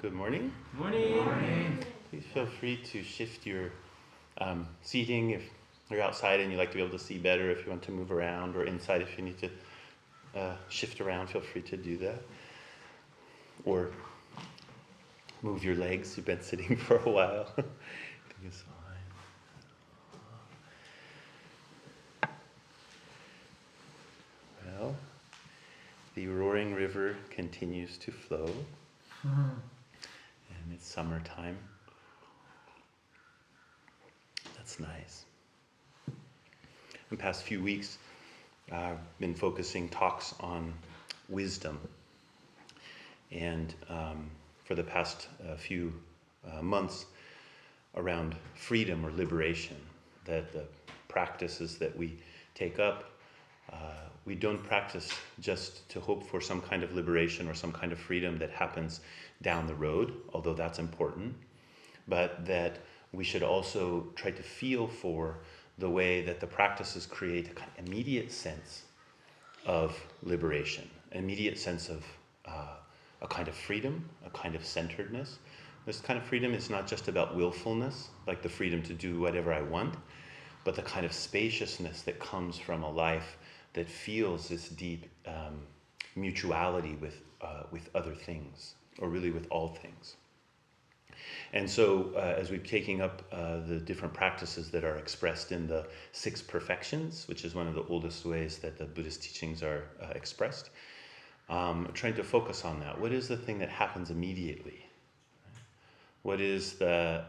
Good morning. Morning. Morning. Please feel free to shift your seating if you're outside and you like to be able to see better, if you want to move around, or inside if you need to shift around, feel free to do that. Or move your legs, you've been sitting for a while. I think it's fine. Well, the roaring river continues to flow. And it's summertime. That's nice. In the past few weeks, I've been focusing talks on wisdom. And for the past few months, around freedom or liberation, that the practices that we take up, we don't practice just to hope for some kind of liberation or some kind of freedom that happens down the road, although that's important, but that we should also try to feel for the way that the practices create a kind of immediate sense of liberation, an immediate sense of a kind of freedom, a kind of centeredness. This kind of freedom is not just about willfulness, like the freedom to do whatever I want, but the kind of spaciousness that comes from a life that feels this deep mutuality with other things, or really with all things. And so as we're taking up the different practices that are expressed in the 6 perfections, which is one of the oldest ways that the Buddhist teachings are expressed, trying to focus on that. What is the thing that happens immediately? What is the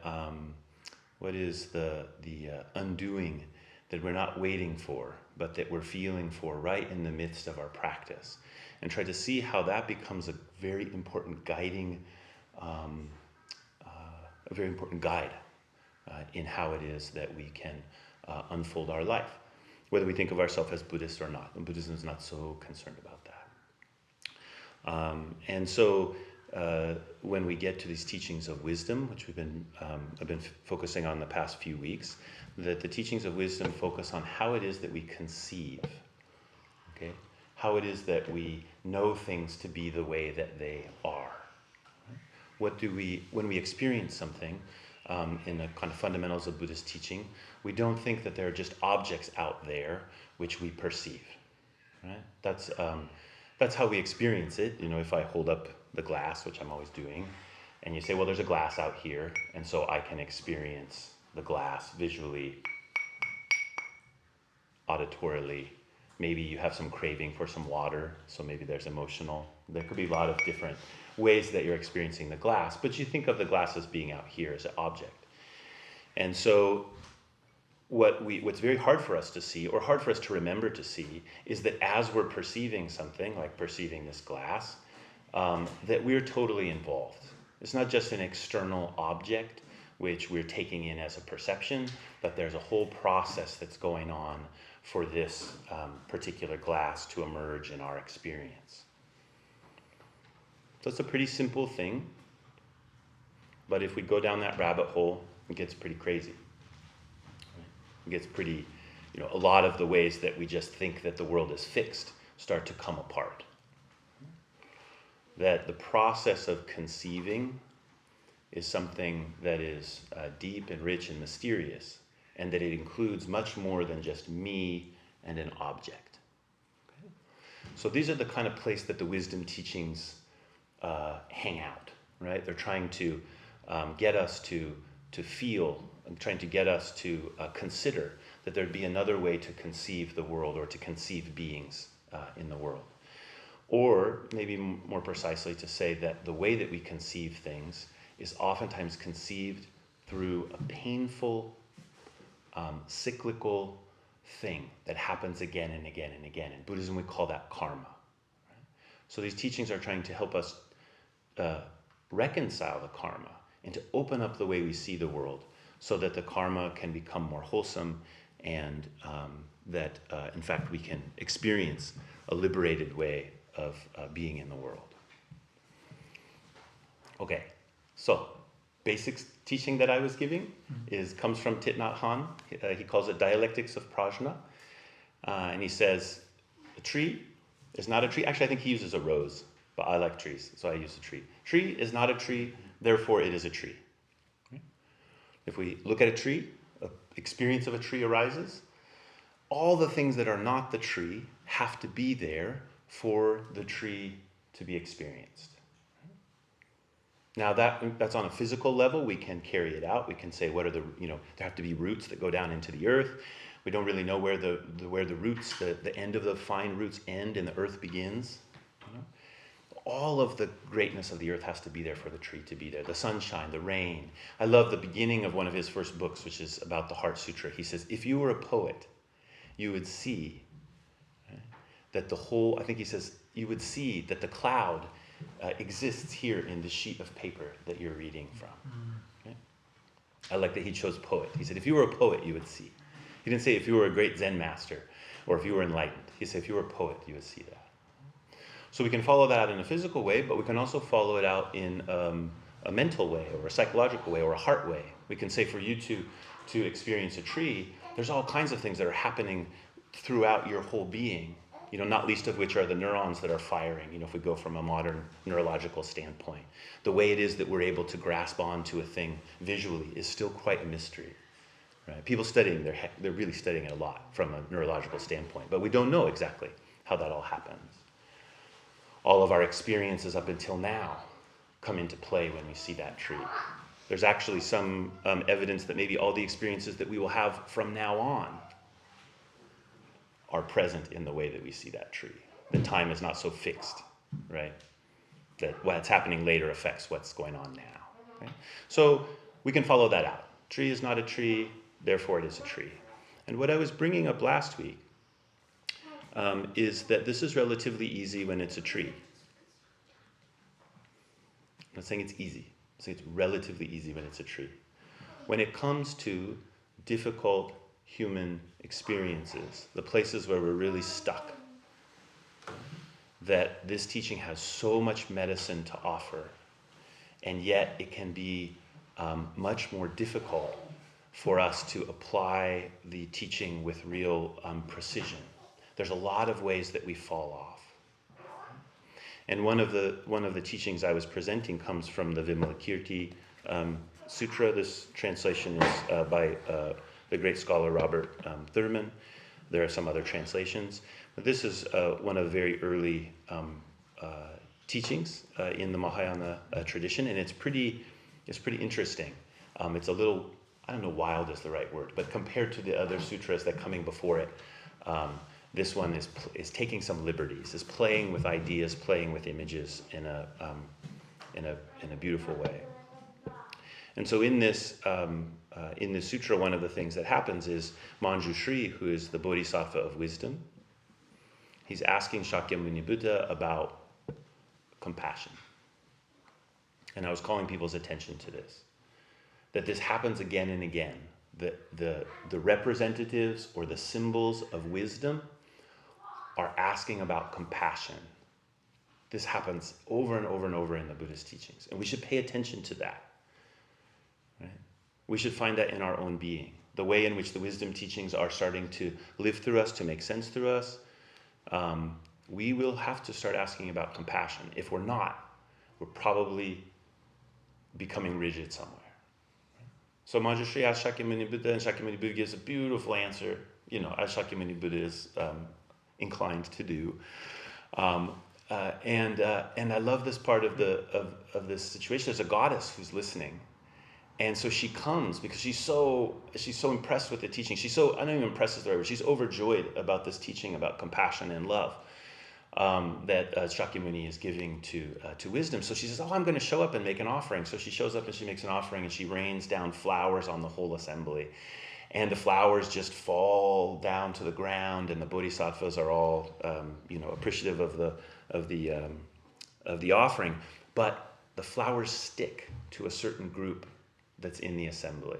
undoing that we're not waiting for, but that we're feeling for right in the midst of our practice? And try to see how that becomes a very important guiding, a very important guide in how it is that we can unfold our life, whether we think of ourselves as Buddhist or not. And Buddhism is not so concerned about that. And so when we get to these teachings of wisdom, which I've been focusing on the past few weeks, that the teachings of wisdom focus on how it is that we conceive, okay? How it is that we know things to be the way that they are. What do we, when we experience something in the kind of fundamentals of Buddhist teaching, we don't think that there are just objects out there which we perceive, right? That's how we experience it. You know, if I hold up the glass, which I'm always doing, and you say, well, there's a glass out here, and so I can experience the glass visually, auditorily. Maybe you have some craving for some water, so maybe there's emotional. There could be a lot of different ways that you're experiencing the glass, but you think of the glass as being out here as an object. And so what's very hard for us to see, or hard for us to remember to see, is that as we're perceiving something, like perceiving this glass, that we're totally involved. It's not just an external object which we're taking in as a perception, but there's a whole process that's going on for this particular glass to emerge in our experience. So it's a pretty simple thing, but if we go down that rabbit hole, it gets pretty crazy. It gets pretty, a lot of the ways that we just think that the world is fixed start to come apart. That the process of conceiving is something that is deep and rich and mysterious, and that it includes much more than just me and an object. Okay? So these are the kind of place that the wisdom teachings hang out, right? They're trying to get us to feel, and trying to get us to consider that there'd be another way to conceive the world, or to conceive beings in the world. Or maybe more precisely to say that the way that we conceive things is oftentimes conceived through a painful, cyclical thing that happens again and again and again. In Buddhism, we call that karma. Right? So these teachings are trying to help us reconcile the karma and to open up the way we see the world, so that the karma can become more wholesome, and that, in fact, we can experience a liberated way of being in the world. Okay, so basic teaching that I was giving comes from Thich Nhat Hanh. He calls it dialectics of prajna, and he says a tree is not a tree. Actually, I think he uses a rose, but I like trees, so I use a tree. Tree is not a tree, therefore it is a tree. If we look at a tree, an experience of a tree arises. All the things that are not the tree have to be there for the tree to be experienced. Now that's on a physical level. We can carry it out. We can say, what are the, there have to be roots that go down into the earth. We don't really know where the roots, the end of the fine roots end and the earth begins. All of the greatness of the earth has to be there for the tree to be there. The sunshine, the rain. I love the beginning of one of his first books, which is about the Heart Sutra. He says, if you were a poet, you would see that the whole, I think he says, you would see that the cloud exists here in the sheet of paper that you're reading from. Okay? I like that he chose poet. He said, if you were a poet, you would see. He didn't say if you were a great Zen master or if you were enlightened. He said, if you were a poet, you would see that. So we can follow that out in a physical way, but we can also follow it out in a mental way or a psychological way or a heart way. We can say for you to experience a tree, there's all kinds of things that are happening throughout your whole being, not least of which are the neurons that are firing, if we go from a modern neurological standpoint. The way it is that we're able to grasp onto a thing visually is still quite a mystery. Right? People studying, they're really studying it a lot from a neurological standpoint, but we don't know exactly how that all happens. All of our experiences up until now come into play when we see that tree. There's actually some evidence that maybe all the experiences that we will have from now on are present in the way that we see that tree. The time is not so fixed, right? That what's happening later affects what's going on now. Right? So we can follow that out. Tree is not a tree, therefore it is a tree. And what I was bringing up last week is that this is relatively easy when it's a tree. I'm not saying it's easy. I'm saying it's relatively easy when it's a tree. When it comes to difficult human experiences, the places where we're really stuck, that this teaching has so much medicine to offer, and yet it can be much more difficult for us to apply the teaching with real precision. There's a lot of ways that we fall off. And one of the teachings I was presenting comes from the Vimalakirti Sutra. This translation is by the great scholar Robert Thurman. There are some other translations. But this is one of the very early teachings in the Mahayana tradition, and it's pretty interesting. It's a little, I don't know, wild is the right word, but compared to the other sutras that are coming before it, this one is taking some liberties, is playing with ideas, playing with images in a beautiful way. And so in this sutra, one of the things that happens is Manjushri, who is the Bodhisattva of wisdom, he's asking Shakyamuni Buddha about compassion. And I was calling people's attention to this, that this happens again and again. The representatives or the symbols of wisdom are asking about compassion. This happens over and over and over in the Buddhist teachings, and we should pay attention to that. Right? We should find that in our own being. The way in which the wisdom teachings are starting to live through us, to make sense through us, we will have to start asking about compassion. If we're not, we're probably becoming rigid somewhere. So Manjushri asks Shakyamuni Buddha, and Shakyamuni Buddha gives a beautiful answer, as Shakyamuni Buddha is inclined to do. And I love this part of this situation. There's a goddess who's listening, and so she comes because she's so impressed with the teaching. I don't even impressed is the right word. She's overjoyed about this teaching about compassion and love that Shakyamuni is giving to wisdom. So she says, I'm going to show up and make an offering. So she shows up and she makes an offering, and she rains down flowers on the whole assembly. And the flowers just fall down to the ground, and the bodhisattvas are all appreciative of the offering. But the flowers stick to a certain group that's in the assembly.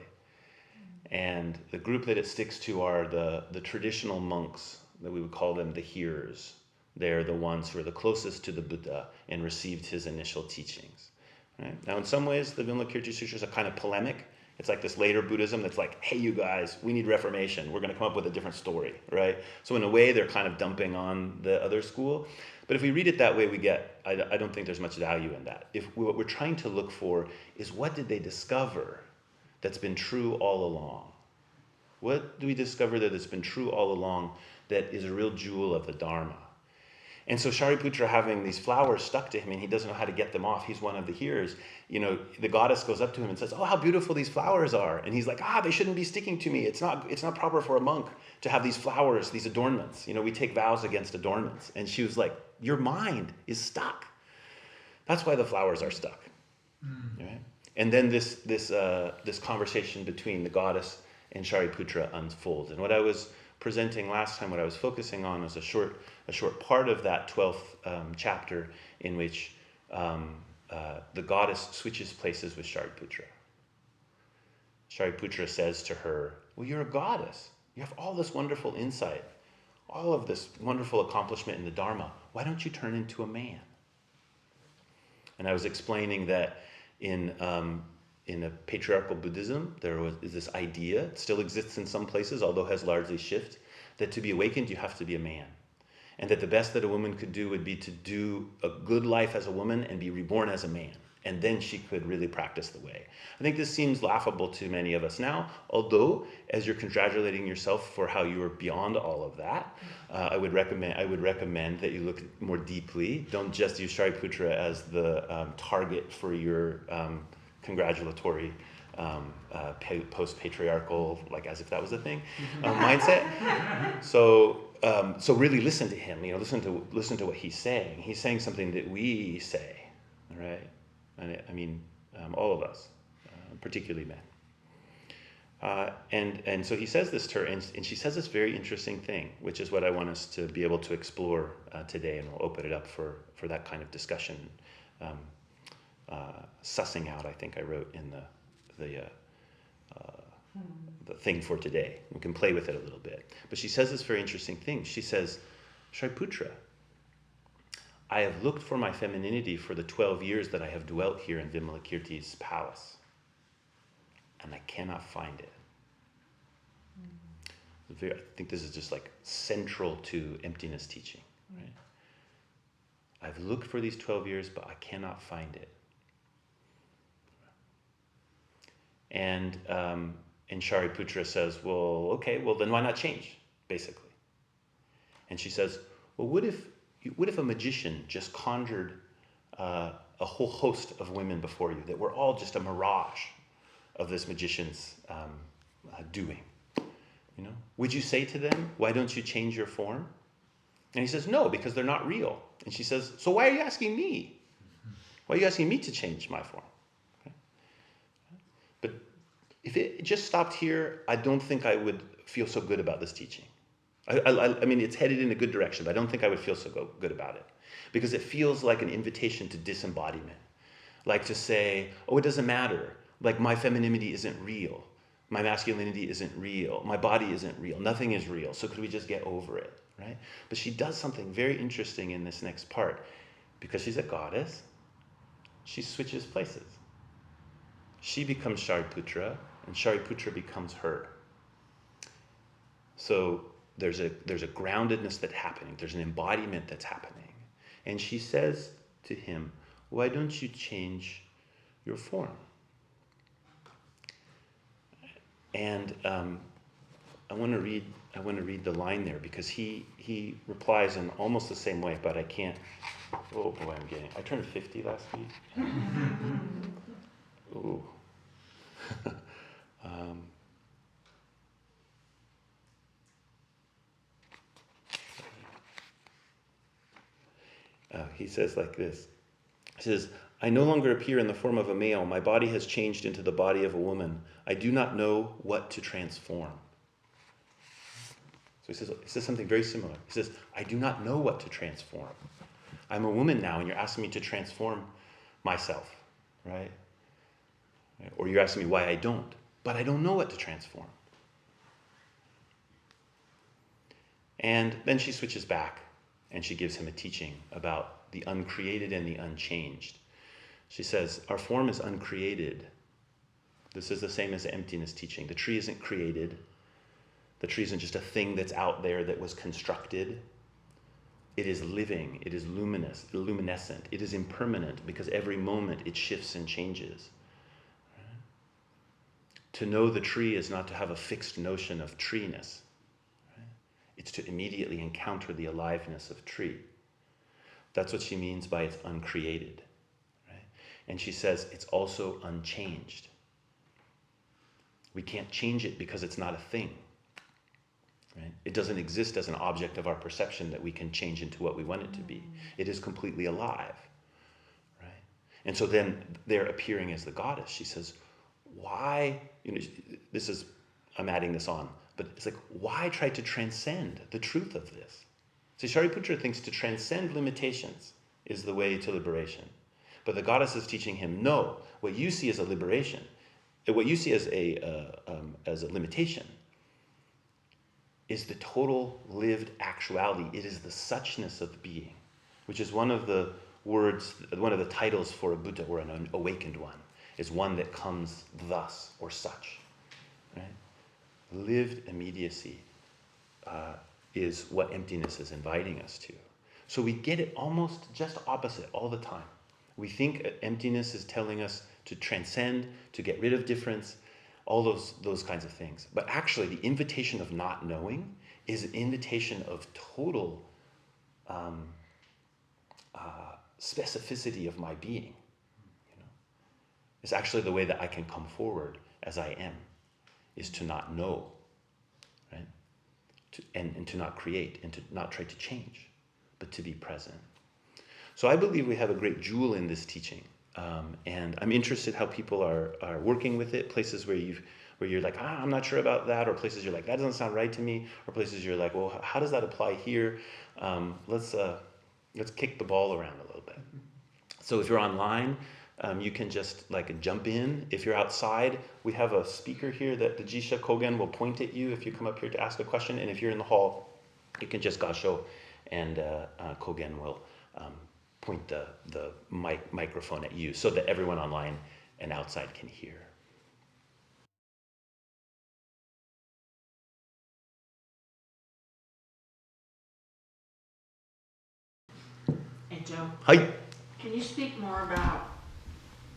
And the group that it sticks to are the traditional monks, that we would call them the hearers. They're the ones who are the closest to the Buddha and received his initial teachings. Right? Now, in some ways, the Vimalakirti Sutras are kind of polemic It's like this later Buddhism that's like, hey, you guys, we need reformation. We're going to come up with a different story, right? So in a way, they're kind of dumping on the other school. But if we read it that way, I don't think there's much value in that. What we're trying to look for is, what did they discover that's been true all along? What do we discover that's been true all along that is a real jewel of the Dharma? And so Shariputra, having these flowers stuck to him, and he doesn't know how to get them off, he's one of the hearers, the goddess goes up to him and says, oh, how beautiful these flowers are. And he's like, they shouldn't be sticking to me. It's not proper for a monk to have these flowers, these adornments. We take vows against adornments. And she was like, your mind is stuck. That's why the flowers are stuck. Right? And then this conversation between the goddess and Shariputra unfolds. And what I was presenting last time, what I was focusing on was a short part of that 12th chapter in which the goddess switches places with Shariputra. Shariputra says to her, well, you're a goddess. You have all this wonderful insight, all of this wonderful accomplishment in the Dharma. Why don't you turn into a man? And I was explaining that in a patriarchal Buddhism, is this idea, it still exists in some places, although has largely shifted, that to be awakened, you have to be a man. And that the best that a woman could do would be to do a good life as a woman and be reborn as a man. And then she could really practice the way. I think this seems laughable to many of us now, although as you're congratulating yourself for how you are beyond all of that, I would recommend that you look more deeply. Don't just use Shariputra as the target for your congratulatory post-patriarchal, like as if that was a thing, mindset. So really listen to him. Listen to what he's saying. He's saying something that we say, right? I mean, all of us, particularly men. And so he says this to her, and she says this very interesting thing, which is what I want us to be able to explore today, and we'll open it up for that kind of discussion. Sussing out, I think I wrote in the thing for today. We can play with it a little bit. But she says this very interesting thing. She says, Shariputra, I have looked for my femininity for the 12 years that I have dwelt here in Vimalakirti's palace, and I cannot find it. I think this is just like central to emptiness teaching, right? I've looked for these 12 years, but I cannot find it. And Shariputra says, well, okay, well then why not change, basically? And she says, well, what if a magician just conjured a whole host of women before you that were all just a mirage of this magician's doing? Would you say to them, why don't you change your form? And he says, no, because they're not real. And she says, so why are you asking me? Why are you asking me to change my form? Okay. But if it just stopped here, I don't think I would feel so good about this teaching. I mean, it's headed in a good direction, but I don't think I would feel so good about it. Because it feels like an invitation to disembodiment. Like to say, oh, it doesn't matter. Like my femininity isn't real. My masculinity isn't real. My body isn't real. Nothing is real. So could we just get over it, right? But she does something very interesting in this next part. Because she's a goddess, she switches places. She becomes Shariputra, and Shariputra becomes her. So there's a groundedness that's happening. There's an embodiment that's happening. And she says to him, why don't you change your form? And I want to read the line there, because he replies in almost the same way, but I can't. Oh boy, I turned 50 last week. Ooh. He says like this. He says, I no longer appear in the form of a male. My body has changed into the body of a woman. I do not know what to transform. So he says something very similar. He says, I do not know what to transform. I'm a woman now, and you're asking me to transform myself, right? Or you're asking me why I don't. But I don't know what to transform. And then she switches back, and she gives him a teaching about the uncreated and the unchanged. She says, our form is uncreated, This is the same as emptiness teaching. The tree isn't created. The tree isn't just a thing that's out there that was constructed. It is living. It is luminescent. It is impermanent because every moment it shifts and changes. To know the tree is not to have a fixed notion of treeness. It's to immediately encounter the aliveness of tree. That's what she means by it's uncreated. Right? And she says it's also unchanged. We can't change it because it's not a thing. Right? It doesn't exist as an object of our perception that we can change into what we want it to be. It is completely alive. Right? And so then they're appearing as the goddess. She says, why, I'm adding this on, but it's like, why try to transcend the truth of this? So Shariputra thinks to transcend limitations is the way to liberation. But the goddess is teaching him, no, what you see as a liberation, what you see as a limitation, is the total lived actuality. It is the suchness of being, which is one of the words, one of the titles for a Buddha or an awakened one, is one that comes thus or such. Right? Lived immediacy is what emptiness is inviting us to. So we get it almost just opposite all the time. We think emptiness is telling us to transcend, to get rid of difference, all those kinds of things. But actually, the invitation of not knowing is an invitation of total specificity of my being. It's actually the way that I can come forward as I am, is to not know, right? And to not create, and to not try to change, but to be present. So I believe we have a great jewel in this teaching. And I'm interested how people are working with it, places where you're like, I'm not sure about that, or places you're like, that doesn't sound right to me, or places you're like, well, how does that apply here? Let's kick the ball around a little bit. So if you're online, you can just jump in. If you're outside, we have a speaker here that the Jisha Kogen will point at you if you come up here to ask a question. And if you're in the hall, you can just gasho, and Kogen will point the microphone at you so that everyone online and outside can hear. Hey Joe, Hi. can you speak more about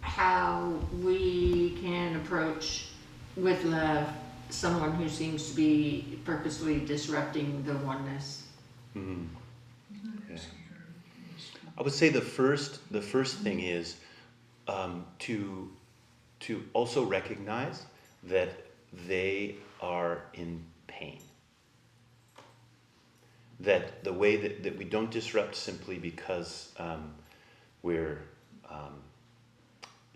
how we can approach with love someone who seems to be purposely disrupting the oneness? Mm-hmm. Yeah. I would say the first thing is to also recognize that they are in pain. That the way that we don't disrupt simply because we're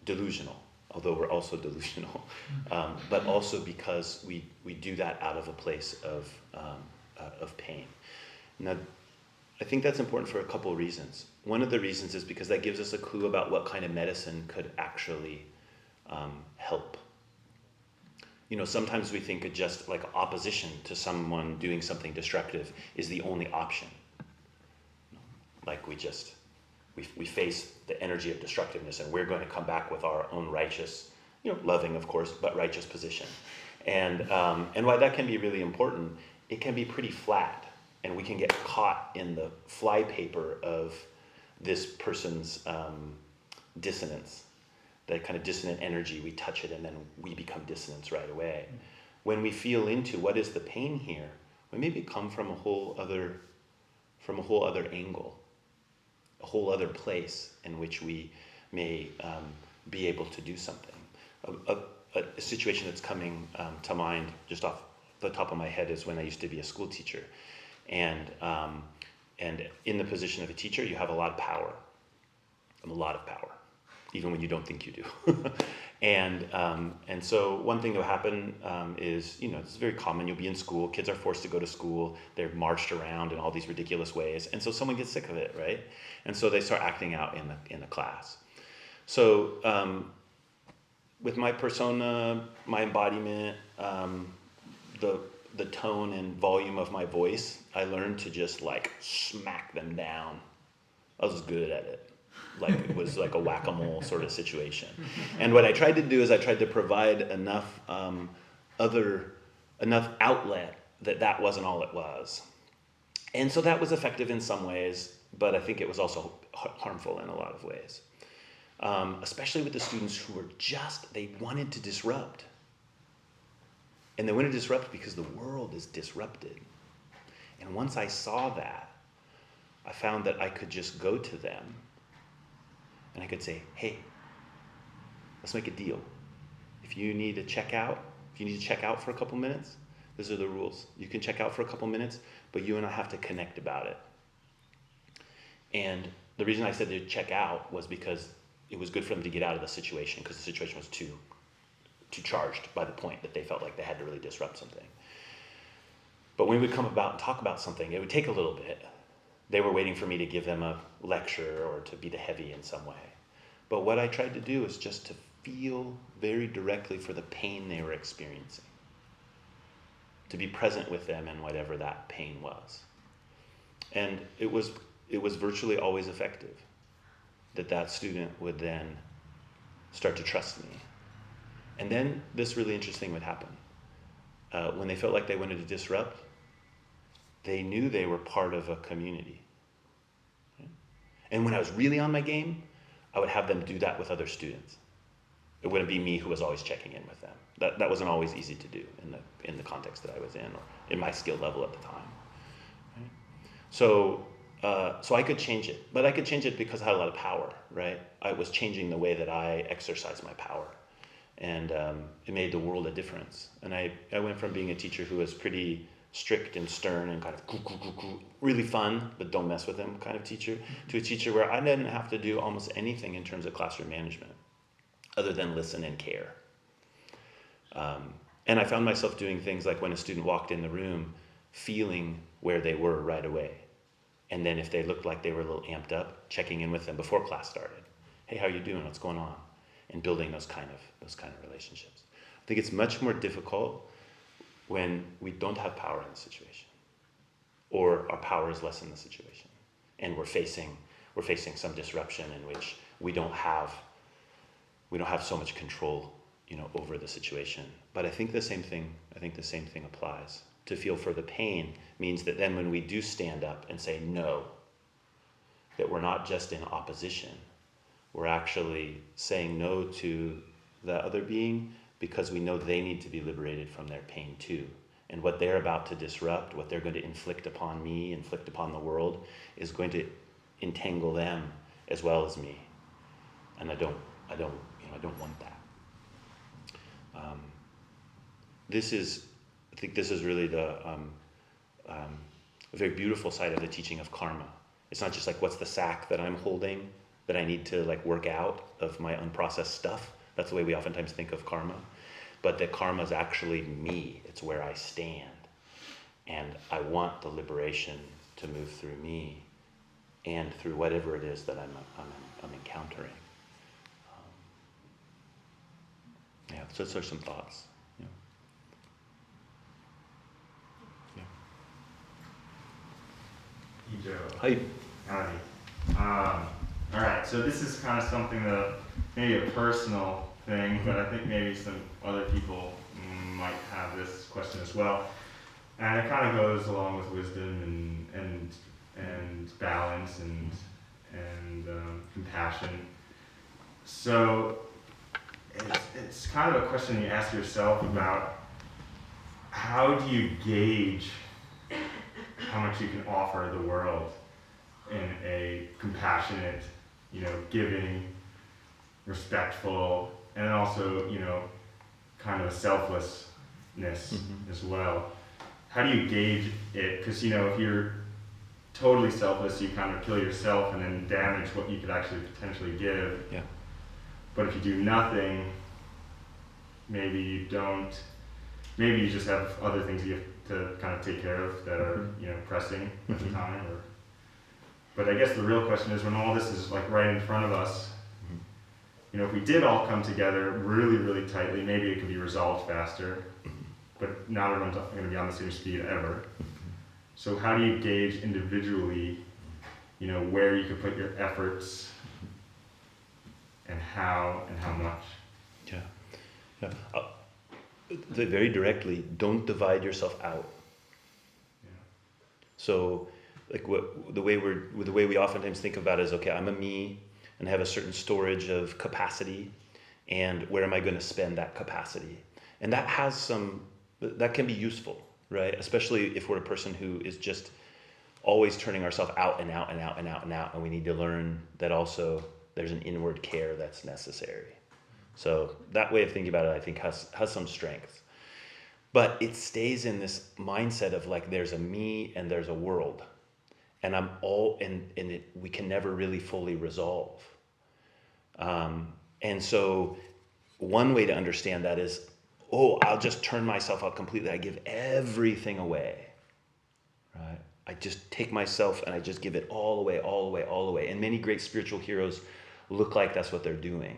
delusional, although we're also delusional, but also because we do that out of a place of pain. Now, I think that's important for a couple of reasons. One of the reasons is because that gives us a clue about what kind of medicine could actually help. Sometimes we think just like opposition to someone doing something destructive is the only option. Like we face the energy of destructiveness and we're going to come back with our own righteous, loving of course, but righteous position. And why that can be really important, it can be pretty flat and we can get caught in the flypaper of this person's dissonance. That kind of dissonant energy, we touch it and then we become dissonance right away. When we feel into what is the pain here, we maybe come from a whole other angle, a whole other place in which we may be able to do something. A situation that's coming to mind just off the top of my head is when I used to be a school teacher. And in the position of a teacher, you have a lot of power. A lot of power. Even when you don't think you do. And so one thing that will happen is, it's very common, you'll be in school, kids are forced to go to school, they're marched around in all these ridiculous ways, and so someone gets sick of it, right? And so they start acting out in the class. So with my persona, my embodiment, the tone and volume of my voice, I learned to just smack them down. I was good at it. like it was like a whack-a-mole sort of situation. And what I tried to do is I tried to provide enough enough outlet that wasn't all it was. And so that was effective in some ways, but I think it was also harmful in a lot of ways. Especially with the students who were they wanted to disrupt. And they wanted to disrupt because the world is disrupted. And once I saw that, I found that I could just go to them and I could say, hey, let's make a deal. If you need to check out for a couple minutes, these are the rules. You can check out for a couple minutes, but you and I have to connect about it. And the reason I said to check out was because it was good for them to get out of the situation, because the situation was too charged by the point that they felt like they had to really disrupt something. But when we would come about and talk about something, it would take a little bit. They were waiting for me to give them a lecture or to be the heavy in some way. But what I tried to do is just to feel very directly for the pain they were experiencing. To be present with them in whatever that pain was. And it was virtually always effective. That student would then start to trust me. And then this really interesting would happen. When they felt like they wanted to disrupt, they knew they were part of a community. And when I was really on my game, I would have them do that with other students. It wouldn't be me who was always checking in with them. That wasn't always easy to do in the context that I was in, or in my skill level at the time. Right? So I could change it, but I could change it because I had a lot of power, right? I was changing the way that I exercise my power. And it made the world a difference. And I went from being a teacher who was pretty strict and stern and kind of really fun, but don't mess with him kind of teacher, to a teacher where I didn't have to do almost anything in terms of classroom management other than listen and care. And I found myself doing things like when a student walked in the room, feeling where they were right away. And then if they looked like they were a little amped up, checking in with them before class started. Hey, how are you doing? What's going on? And building those kind of relationships. I think it's much more difficult when we don't have power in the situation, or our power is less in the situation, and we're facing some disruption in which we don't have so much control, over the situation. But I think the same thing applies. To feel for the pain means that then when we do stand up and say no, that we're not just in opposition. We're actually saying no to the other being because we know they need to be liberated from their pain too. And what they're about to disrupt, what they're going to inflict upon me, inflict upon the world, is going to entangle them as well as me. And I don't want that. I think this is really a very beautiful side of the teaching of karma. It's not just like what's the sack that I'm holding that I need to work out of my unprocessed stuff. That's the way we oftentimes think of karma. But that karma is actually me. It's where I stand. And I want the liberation to move through me and through whatever it is that I'm encountering. So those are some thoughts. Hey, Joe. Hi. Howdy. All right, so this is kind of something that maybe a personal thing, but I think maybe some other people might have this question as well. And it kind of goes along with wisdom and balance and compassion. So it's kind of a question you ask yourself about how do you gauge how much you can offer the world in a compassionate, giving, respectful, and also, kind of a selflessness as well. How do you gauge it? Because, if you're totally selfless, you kind of kill yourself and then damage what you could actually potentially give. Yeah. But if you do nothing, maybe you just have other things you have to kind of take care of that are, pressing at the time. But I guess the real question is when all this is right in front of us, if we did all come together really, really tightly, maybe it could be resolved faster, but not everyone's going to be on the same speed ever. So how do you gauge individually, where you could put your efforts and how much? Yeah. Yeah. Very directly, don't divide yourself out. Yeah. So, like the way we oftentimes think about it is, okay, I'm a me, and have a certain storage of capacity, and where am I going to spend that capacity? And that can be useful, right? Especially if we're a person who is just always turning ourselves out and out and out and out and out, and we need to learn that also there's an inward care that's necessary. So that way of thinking about it, I think, has some strength. But it stays in this mindset of like there's a me and there's a world. And we can never really fully resolve. And so one way to understand that is, I'll just turn myself out completely. I give everything away, right? I just take myself and I just give it all away, all away, all away. And many great spiritual heroes look like that's what they're doing.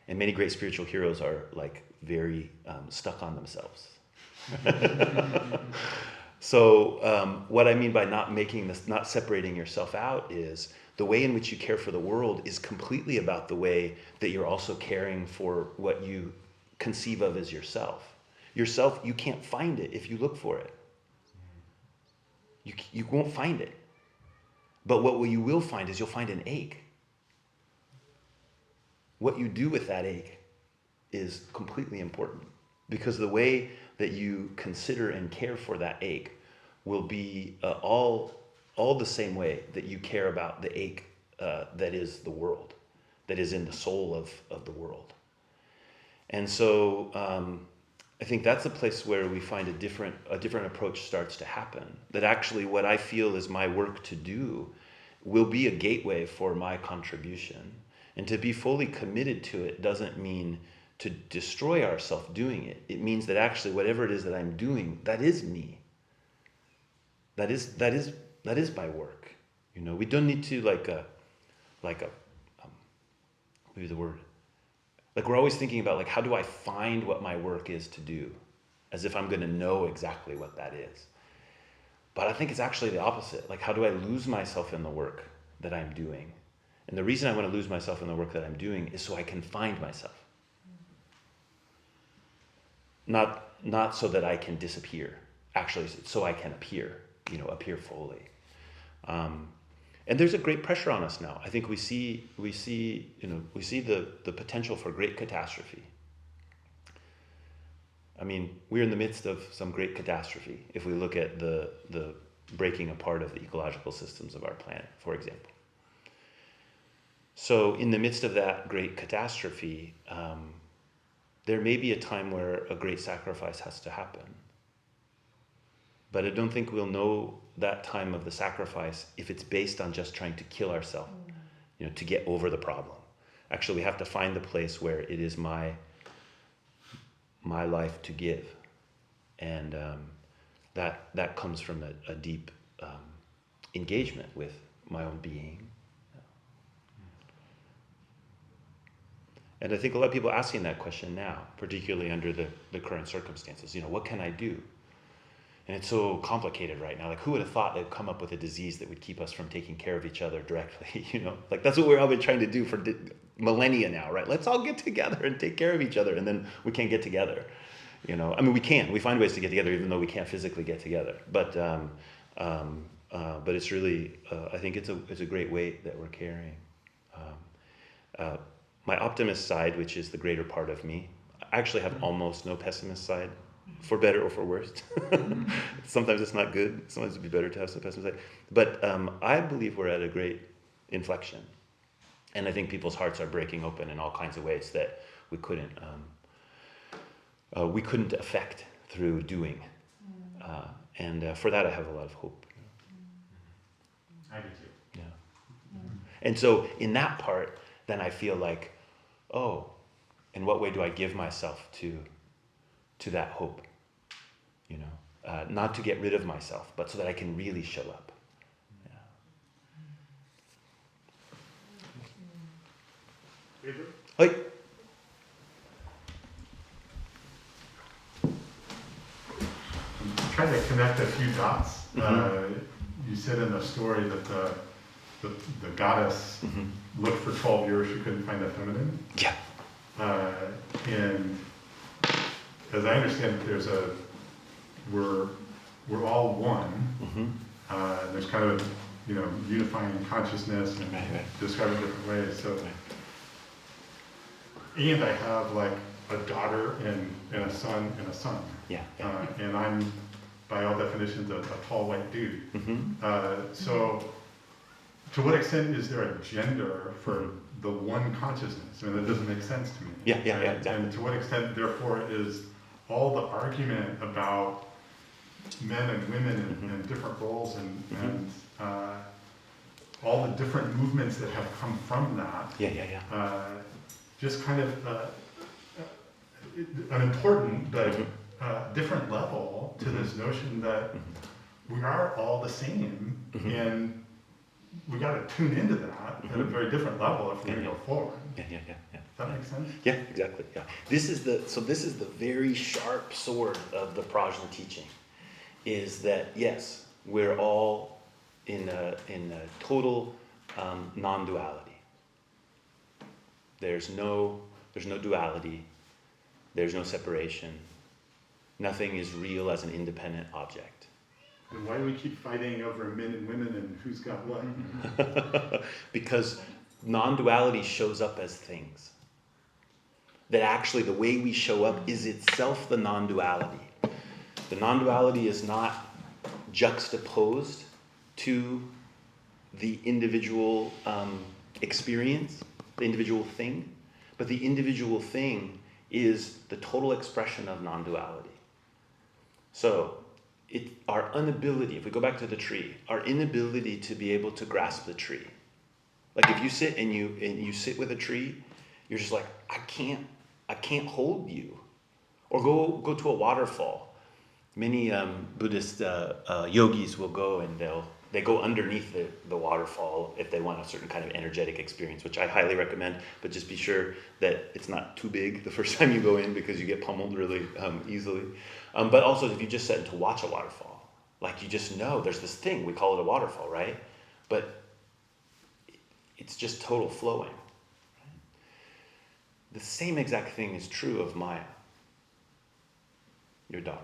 And many great spiritual heroes are like very stuck on themselves. So what I mean by not separating yourself out is the way in which you care for the world is completely about the way that you're also caring for what you conceive of as yourself. Yourself, you can't find it if you look for it. You won't find it. But what you will find is you'll find an ache. What you do with that ache is completely important, because the way that you consider and care for that ache will be all the same way that you care about the ache that is the world, that is in the soul of the world. And so I think that's a place where we find a different approach starts to happen. That actually what I feel is my work to do will be a gateway for my contribution. And to be fully committed to it doesn't mean to destroy ourselves doing it. It means that actually whatever it is that I'm doing, that is me. That is my work. You know, we don't need to maybe the word. Like we're always thinking about like, how do I find what my work is to do? As if I'm going to know exactly what that is. But I think it's actually the opposite. Like, how do I lose myself in the work that I'm doing? And the reason I want to lose myself in the work that I'm doing is so I can find myself. Not so that I can disappear. Actually, so I can appear fully. And there's a great pressure on us now. I think we see the potential for great catastrophe. I mean, we're in the midst of some great catastrophe if we look at the breaking apart of the ecological systems of our planet, for example. So in the midst of that great catastrophe, there may be a time where a great sacrifice has to happen. But I don't think we'll know that time of the sacrifice if it's based on just trying to kill ourselves, to get over the problem. Actually, we have to find the place where it is my life to give. And that comes from a deep engagement with my own being. And I think a lot of people are asking that question now, particularly under the current circumstances. What can I do? And it's so complicated right now. Like, who would have thought they'd come up with a disease that would keep us from taking care of each other directly? Like that's what we've all been trying to do for millennia now, right? Let's all get together and take care of each other, and then we can't get together. I mean, we find ways to get together, even though we can't physically get together. But it's really, I think it's a great weight that we're carrying. My optimist side, which is the greater part of me, I actually have almost no pessimist side. For better or for worse. Sometimes it's not good. Sometimes it'd be better to have some pessimist side. But I believe we're at a great inflection. And I think people's hearts are breaking open in all kinds of ways that we couldn't affect through doing. And for that, I have a lot of hope. I do too. Yeah. And so in that part, then I feel like, in what way do I give myself to that hope, not to get rid of myself, but so that I can really show up. Yeah. Hi. I'm trying to connect a few dots. You said in the story that the goddess looked for 12 years, she couldn't find a feminine. Yeah. And as I understand it, we're all one. There's kind of, unifying consciousness and describe it different ways. So, and I have like a daughter and a son and a son. Yeah. And I'm, by all definitions, a tall white dude. So, to what extent is there a gender for the one consciousness? I mean, that doesn't make sense to me. Yeah, exactly. And to what extent, therefore, is all the argument about men and women and different roles and all the different movements that have come from that, just kind of an important but different level to this notion that we are all the same, and we got to tune into that at a very different level if we're going to go forward. Yeah. Does that make sense? Yeah, exactly. Yeah. This is the very sharp sword of the Prajna teaching, is that yes, we're all in a total non-duality. There's no duality. There's no separation. Nothing is real as an independent object. And why do we keep fighting over men and women and who's got what? Because non-duality shows up as things. That actually the way we show up is itself the non-duality. The non-duality is not juxtaposed to the individual experience, the individual thing, but the individual thing is the total expression of non-duality. So, our inability, if we go back to the tree, our inability to be able to grasp the tree. Like if you sit and you sit with a tree, you're just like, I can't hold you. Or go to a waterfall. Many Buddhist yogis will go and they go underneath the waterfall if they want a certain kind of energetic experience, which I highly recommend, but just be sure that it's not too big the first time you go in because you get pummeled really easily. But also if you just sit to watch a waterfall, like you just know there's this thing, we call it a waterfall, right? But it's just total flowing. Right? The same exact thing is true of Maya, your daughter.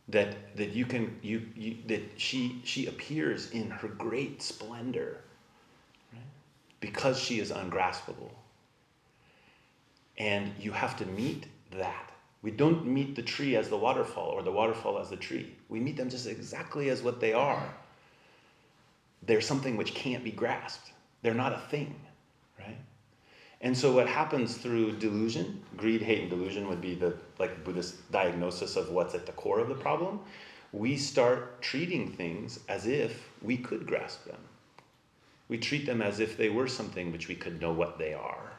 That she appears in her great splendor, right? Because she is ungraspable. And you have to meet that. We don't meet the tree as the waterfall or the waterfall as the tree. We meet them just exactly as what they are. They're something which can't be grasped. They're not a thing, right? And so what happens through delusion, greed, hate, and delusion would be the Buddhist diagnosis of what's at the core of the problem. We start treating things as if we could grasp them. We treat them as if they were something which we could know what they are.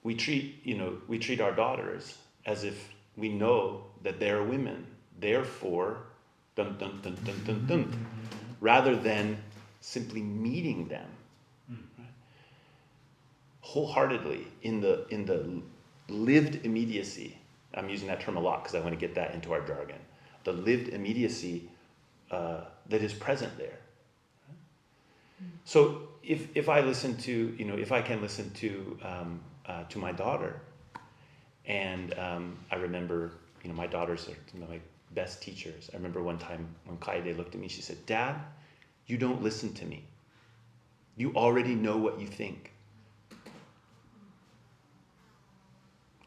We treat our daughters as if we know that they're women. Therefore, dun dun dun dun dun dun, rather than simply meeting them. Wholeheartedly in the lived immediacy. I'm using that term a lot because I want to get that into our jargon. The lived immediacy that is present there. So if I listen to, if I can listen to my daughter, and I remember, my daughters are my best teachers. I remember one time when Kaede looked at me, she said, "Dad, you don't listen to me. You already know what you think.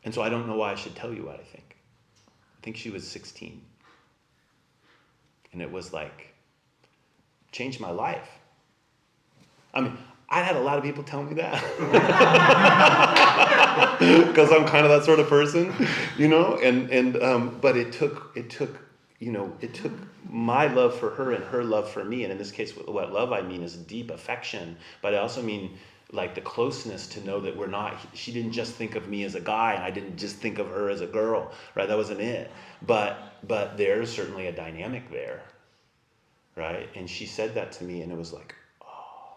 And so I don't know why I should tell you what I think." I think she was 16. And it was like, changed my life. I mean, I had a lot of people tell me that. Because I'm kind of that sort of person, but it took my love for her and her love for me. And in this case, what love I mean is deep affection, but I also mean like the closeness to know that she didn't just think of me as a guy and I didn't just think of her as a girl, right? That wasn't it. But there's certainly a dynamic there, right? And she said that to me and it was like, oh.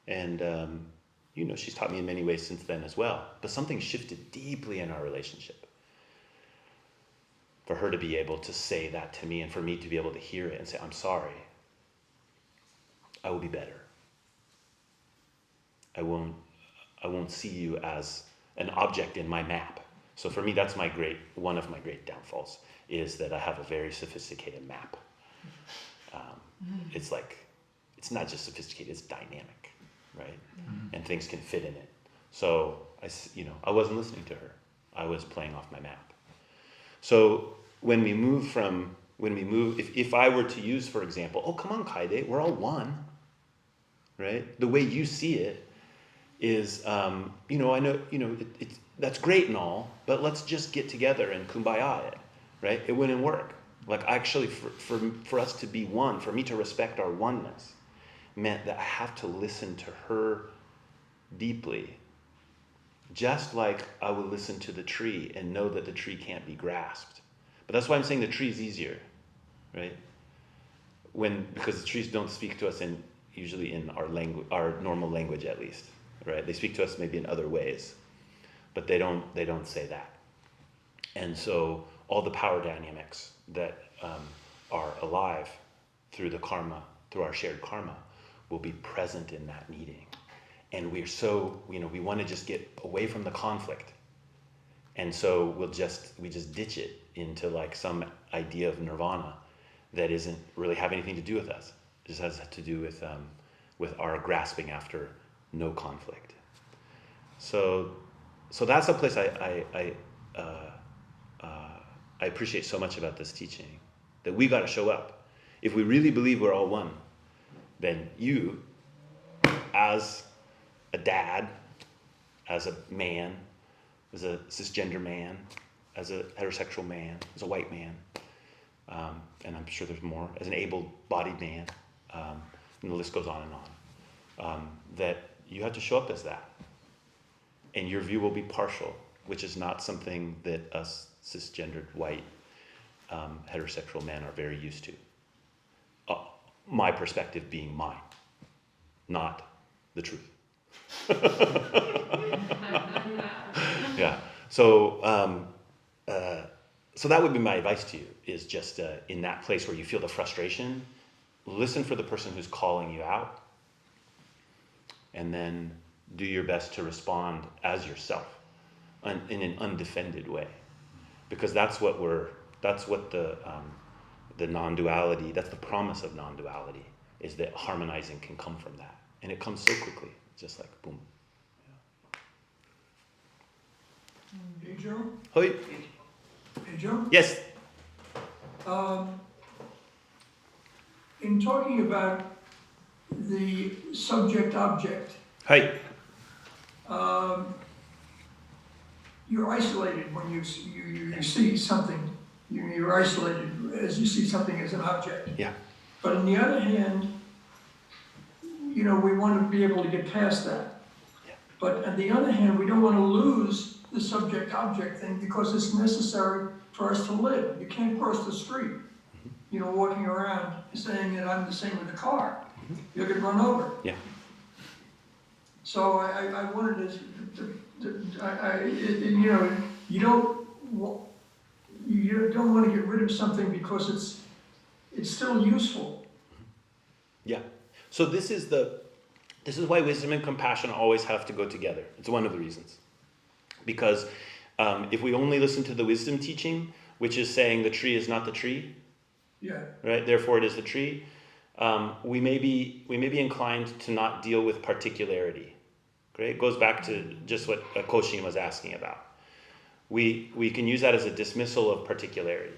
And, she's taught me in many ways since then as well. But something shifted deeply in our relationship. for her to be able to say that to me and for me to be able to hear it and say, I'm sorry. I will be better. I won't see you as an object in my map. So for me, that's one of my great downfalls, is that I have a very sophisticated map. It's like, it's not just sophisticated, it's dynamic, right? And things can fit in it. So I wasn't listening to her. I was playing off my map. So if I were to use, for example, oh, come on, Kaide, we're all one, right? The way you see it is, I know, that's great and all, but let's just get together and kumbaya it, right? It wouldn't work. Like, actually, for us to be one, for me to respect our oneness, meant that I have to listen to her deeply, just like I would listen to the tree and know that the tree can't be grasped. But that's why I'm saying the tree is easier, right? Because the trees don't speak to us usually in our language, our normal language at least, right? They speak to us maybe in other ways, but they don't say that. And so all the power dynamics that are alive through the karma, through our shared karma, will be present in that meeting. And we're so, we want to just get away from the conflict. And so we just ditch it into like some idea of nirvana that isn't really have anything to do with us. It just has to do with our grasping after no conflict. So that's a place I appreciate so much about this teaching, that we got to show up. If we really believe we're all one, then you, as a dad, as a man, as a cisgender man, as a heterosexual man, as a white man, and I'm sure there's more, as an able-bodied man, and the list goes on and on, that you have to show up as that. And your view will be partial, which is not something that us cisgendered white heterosexual men are very used to. My perspective being mine, not the truth. Yeah. So that would be my advice to you, is just in that place where you feel the frustration, listen for the person who's calling you out, and then do your best to respond as yourself in an undefended way, because that's what the non-duality, that's the promise of non-duality, is that harmonizing can come from that, and it comes so quickly, just like boom. Hey, Joe? Hoi. Hey, Joe? Yes. In talking about the subject-object, Hi. you're isolated when you see something. You're isolated as you see something as an object. Yeah. But on the other hand, we want to be able to get past that. Yeah. But on the other hand, we don't want to lose the subject-object thing because it's necessary for us to live. You can't cross the street, walking around saying that I'm the same with the car. You'll get run over. Yeah. So I wanted you don't want to get rid of something because it's still useful. Yeah. So this is why wisdom and compassion always have to go together. It's one of the reasons. Because if we only listen to the wisdom teaching, which is saying the tree is not the tree, Yeah. right? Therefore it is the tree. We may be inclined to not deal with particularity. Okay? It goes back to just what Koshin was asking about. We can use that as a dismissal of particularity.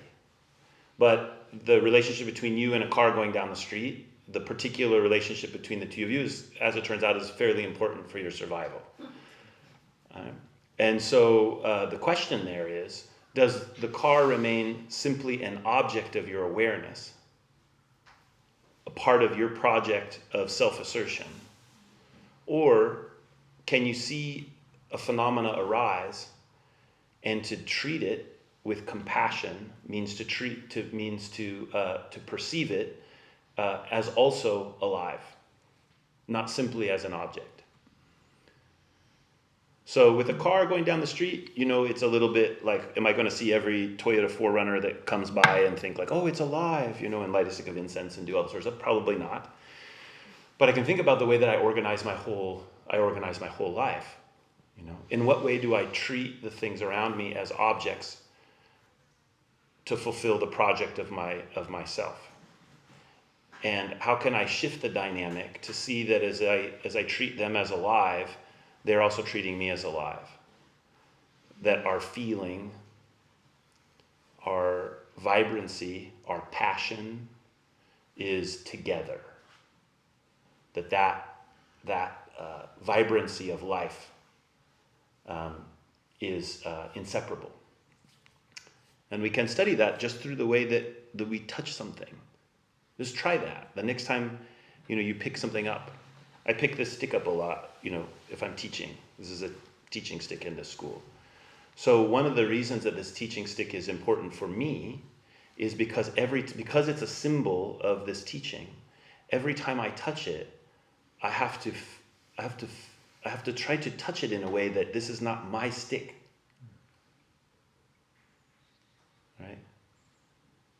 But the relationship between you and a car going down the street, the particular relationship between the two of you, as it turns out, is fairly important for your survival. And so the question there is, does the car remain simply an object of your awareness, a part of your project of self-assertion? Or can you see a phenomena arise, and to treat it with compassion means to perceive it as also alive, not simply as an object? So with a car going down the street, it's a little bit like, am I going to see every Toyota 4Runner that comes by and think like, oh, it's alive, and light a stick of incense and do all sorts of stuff? Probably not. But I can think about the way that I organize my whole life. In what way do I treat the things around me as objects to fulfill the project of myself? And how can I shift the dynamic to see that as I treat them as alive, they're also treating me as alive? That our feeling, our vibrancy, our passion is together. That vibrancy of life is inseparable. And we can study that just through the way that we touch something. Just try that. The next time, you pick something up. I pick this stick up a lot, if I'm teaching. This is a teaching stick in this school. So one of the reasons that this teaching stick is important for me is because it's a symbol of this teaching. Every time I touch it, I have to try to touch it in a way that this is not my stick.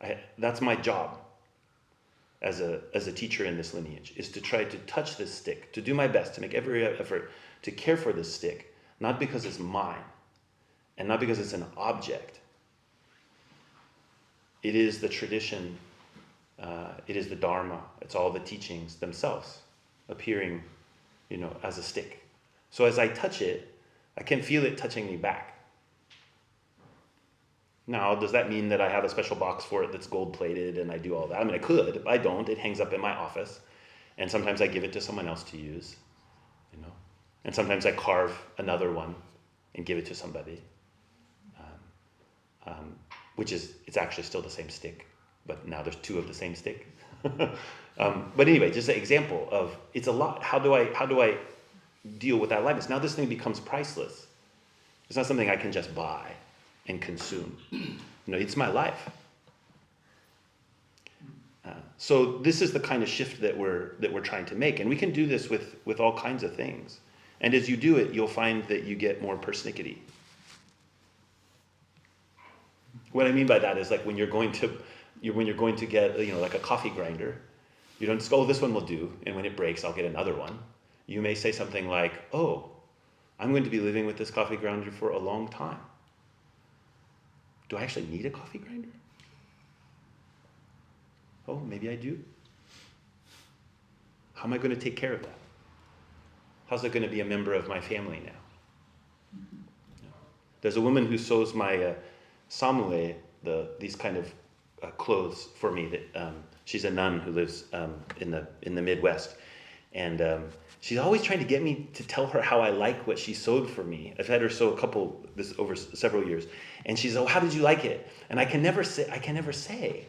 Right? That's my job as a teacher in this lineage, is to try to touch this stick, to do my best, to make every effort to care for this stick, not because it's mine, and not because it's an object. It is the tradition, it is the Dharma, it's all the teachings themselves appearing, as a stick. So as I touch it, I can feel it touching me back. Now, does that mean that I have a special box for it that's gold-plated and I do all that? I mean, I could. If I don't, it hangs up in my office. And sometimes I give it to someone else to use, And sometimes I carve another one and give it to somebody, it's actually still the same stick, but now there's two of the same stick. But anyway, just an example of, it's a lot. How do I deal with that likeness? Now this thing becomes priceless. It's not something I can just buy and consume. It's my life. So this is the kind of shift that we're trying to make, and we can do this with all kinds of things. And as you do it, you'll find that you get more persnickety. What I mean by that is like when you're going to get like a coffee grinder, you don't just go, oh, this one will do, and when it breaks, I'll get another one. You may say something like, oh, I'm going to be living with this coffee grinder for a long time. Do I actually need a coffee grinder? Oh, maybe I do. How am I going to take care of that? How's it going to be a member of my family now? There's a woman who sews my samue, these kind of clothes for me. That she's a nun who lives in the Midwest, and she's always trying to get me to tell her how I like what she sewed for me. I've had her sew this over several years, and she's, oh, how did you like it? And I can never say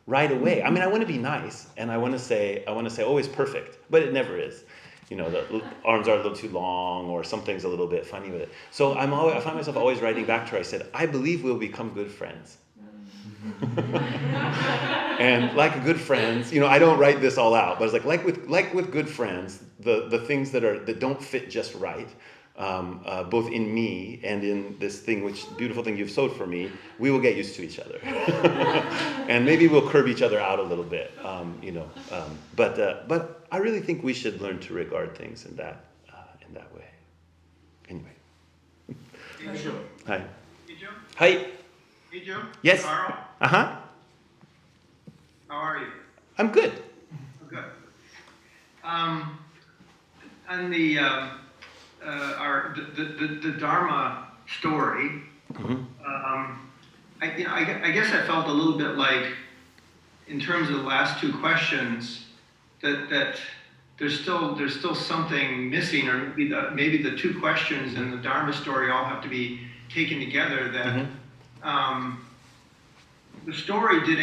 right away. I mean, I want to be nice, and I want to say, oh, it's perfect, but it never is. The arms are a little too long, or something's a little bit funny with it. So I find myself always writing back to her. I said, I believe we'll become good friends. And like good friends, I don't write this all out, but it's like with good friends, the things that don't fit just right, both in me and in this beautiful thing you've sewed for me, we will get used to each other, and maybe we'll curb each other out a little bit, But I really think we should learn to regard things in that way. Anyway. Hey, Joe. Hi. Hey, Joe. Hi. Hey, Joe. Yes. Carl. Uh-huh. How are you? I'm good. Oh, good. On the the Dharma story, I guess I felt a little bit like, in terms of the last two questions, that there's still something missing, or maybe the two questions in the Dharma story all have to be taken together. That the story did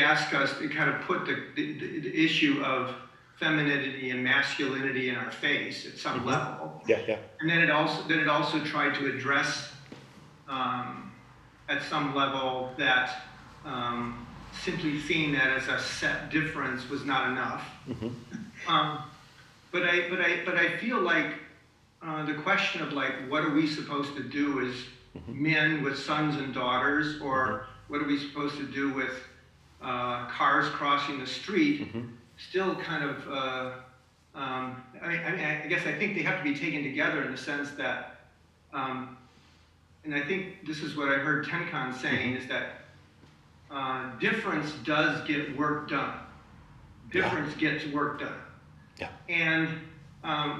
ask us to kind of put the issue of femininity and masculinity in our face at some level. Yeah. And then it also tried to address at some level that simply seeing that as a set difference was not enough. But I feel like the question of like, what are we supposed to do as men with sons and daughters, or what are we supposed to do with cars crossing the street, still kind of, I guess I think they have to be taken together in the sense that, and I think this is what I heard Tenkan saying, is that difference does get work done. Difference gets work done. Yeah. And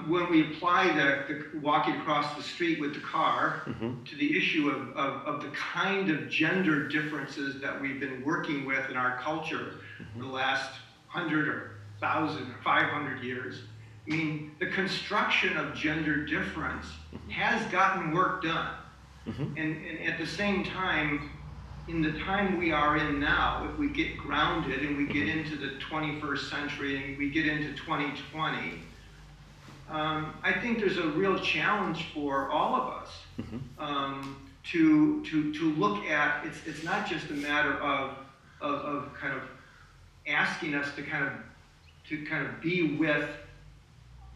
when we apply the walking across the street with the car to the issue of the kind of gender differences that we've been working with in our culture for the last 100 or 1,000 or 500 years, I mean, the construction of gender difference has gotten work done. And at the same time, in the time we are in now, if we get grounded and we get into the 21st century and we get into 2020, I think there's a real challenge for all of us to look at. It's not just a matter of kind of asking us to kind of be with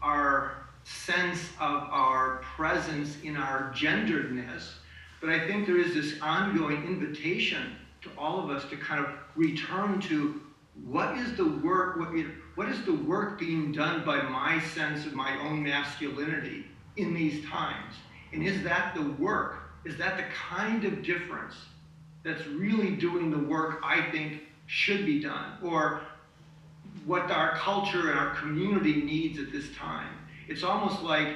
our sense of our presence in our genderedness, but I think there is this ongoing invitation to all of us to kind of return to what is the work, what is the work being done by my sense of my own masculinity in these times? And is that the work? Is that the kind of difference that's really doing the work I think should be done? Or what our culture and our community needs at this time? It's almost like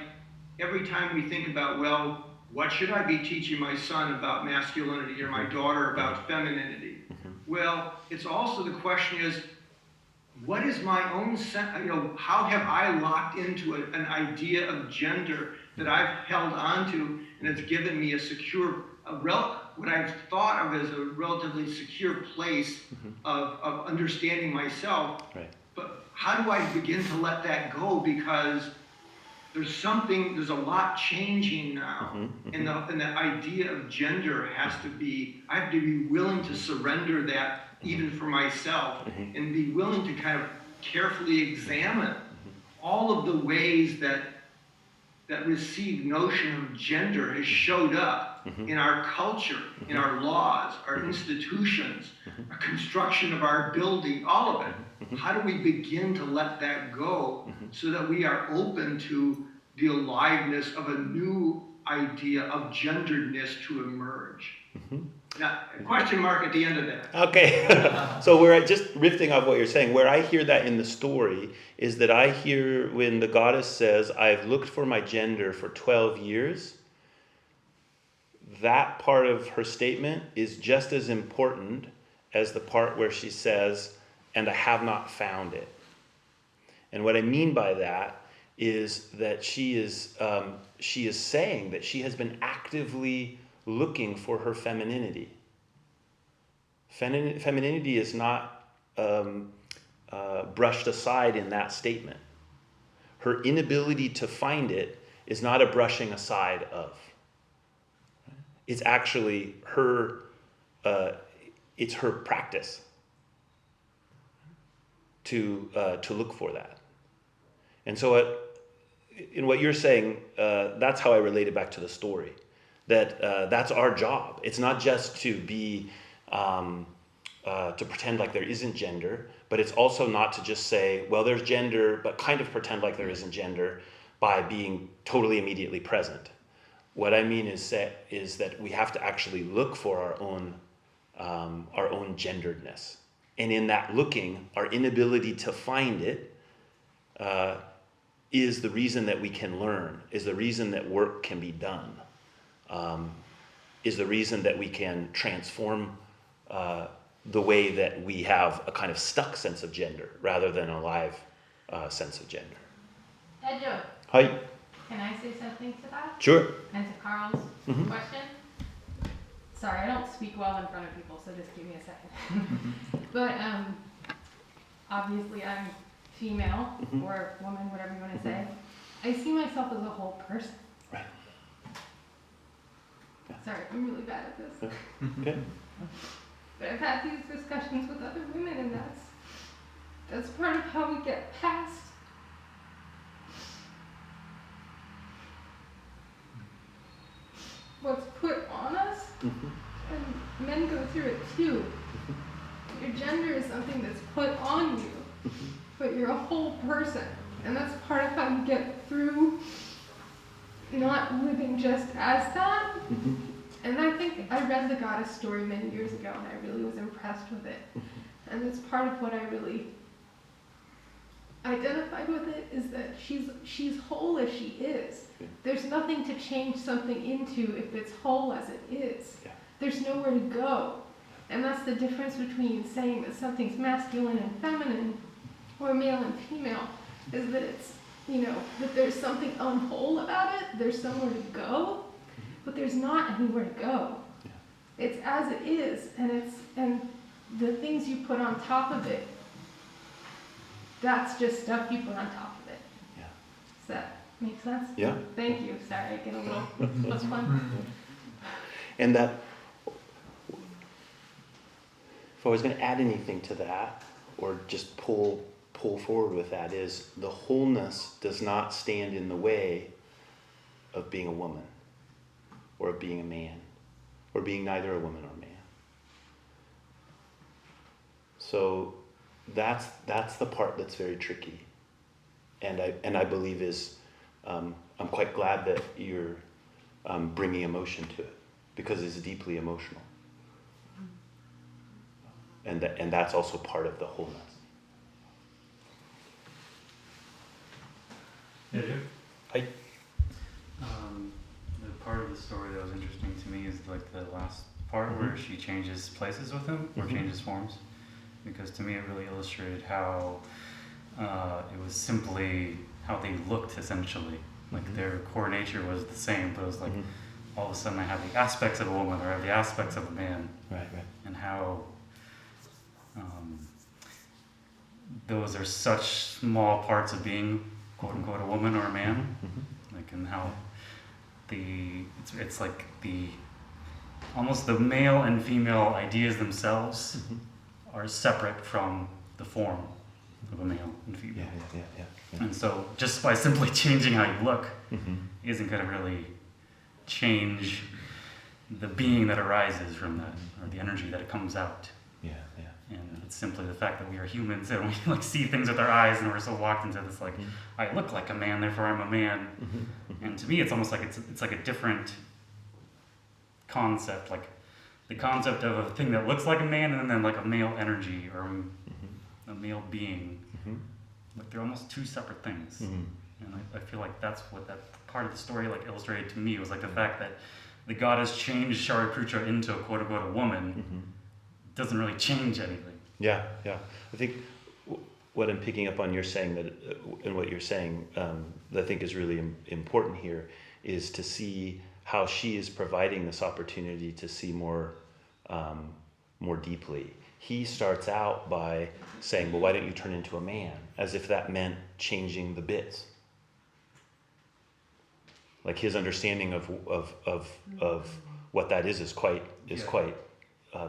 every time we think about, well, what should I be teaching my son about masculinity or my daughter about femininity? Well, it's also the question is, what is my own sense, how have I locked into an idea of gender that I've held onto and it's given me a secure, what I've thought of as a relatively secure place of understanding myself. Right. But how do I begin to let that go? Because there's a lot changing now. And the idea of gender I have to be willing to surrender that even for myself and be willing to kind of carefully examine all of the ways that received notion of gender has showed up in our culture, in our laws, our institutions, our construction of our building, all of it. How do we begin to let that go so that we are open to the aliveness of a new idea of genderedness to emerge? Now, a question mark at the end of that. Okay, so we're just riffing off what you're saying. Where I hear that in the story is that I hear when the goddess says, I've looked for my gender for 12 years, that part of her statement is just as important as the part where she says, and I have not found it. And what I mean by that is that she is saying that she has been actively looking for her femininity. Femininity is not brushed aside in that statement. Her inability to find it is not a brushing aside of. It's actually her. It's her practice to look for that. And so, in what you're saying, that's how I relate it back to the story. That that's our job. It's not just to be to pretend like there isn't gender, but it's also not to just say, well, there's gender, but kind of pretend like there isn't gender by being totally immediately present. What I mean is that we have to actually look for our own genderedness, and in that looking, our inability to find it is the reason that we can learn, is the reason that work can be done. Is the reason that we can transform the way that we have a kind of stuck sense of gender rather than a live sense of gender. Pedro, Hi. can I say something to that? Sure. And to Carl's question? Sorry, I don't speak well in front of people, so just give me a second. But obviously I'm female or woman, whatever you want to say. I see myself as a whole person. Right. Sorry, I'm really bad at this. Okay. But I've had these discussions with other women, and that's part of how we get past And men go through it too. Your gender is something that's put on you, but you're a whole person. And that's part of how you get through not living just as that. And I think I read the goddess story many years ago and I really was impressed with it. And it's part of what I really identified with it, is that she's whole as she is. There's nothing to change something into if it's whole as it is. There's nowhere to go. And that's the difference between saying that something's masculine and feminine or male and female, is that it's, that there's something unwhole about it, there's somewhere to go, but there's not anywhere to go. It's as it is, and the things you put on top of it, that's just stuff you put on top of it. Yeah. Does that make sense? Yeah. Thank you. Sorry, I get a little, that's fun. And that, if I was going to add anything to that, or just pull forward with that, is the wholeness does not stand in the way of being a woman, or of being a man, or being neither a woman or a man. So that's the part that's very tricky, and I believe is I'm quite glad that you're bringing emotion to it, because it's deeply emotional, and that's also part of the wholeness. Yeah, I the part of the story that was interesting to me is like the last part where she changes places with him, or changes forms, because to me it really illustrated how it was simply how they looked essentially. Like their core nature was the same, but it was like all of a sudden I have the aspects of a woman, or I have the aspects of a man, right. and how those are such small parts of being quote unquote a woman or a man, like, and how it's like the almost the male and female ideas themselves are separate from the form of a male and female. Yeah. And so just by simply changing how you look isn't going to really change the being that arises from that, or the energy that it comes out. Yeah. And it's simply the fact that we are humans and we like see things with our eyes, and we're so locked into this like, I look like a man, therefore I'm a man. And to me, it's almost like it's like a different concept, like the concept of a thing that looks like a man, and then like a male energy or a male being. Like they're almost two separate things. And I feel like that's what that part of the story like illustrated to me, was like the fact that the goddess changed Shariputra into a quote unquote a woman doesn't really change anything. Yeah. I think what I'm picking up on you're saying that, and what you're saying that I think is really important here, is to see how she is providing this opportunity to see more deeply. He starts out by saying, well, why don't you turn into a man? As if that meant changing the bits. Like his understanding of what that is quite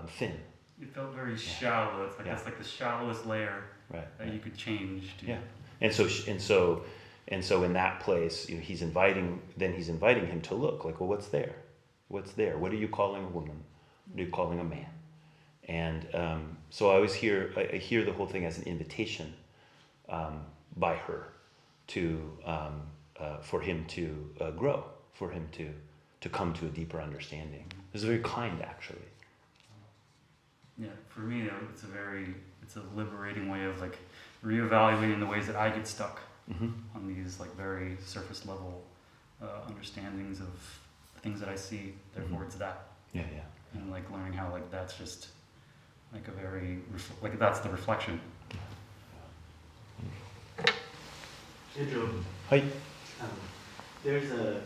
thin. It felt very shallow. It's like that's like the shallowest layer that you could change to. Yeah. And so in that place, he's inviting him to look like, well, what's there? What are you calling a woman? What are you calling a man? And so I always hear the whole thing as an invitation by her to for him to grow, for him to come to a deeper understanding. It's very kind, actually. Yeah, for me, it's a liberating way of like reevaluating the ways that I get stuck on these like very surface level understandings of things that I see. Therefore, it's that. Yeah. And like learning how like that's just like a very like that's the reflection. Hey Joe. Hi. There's a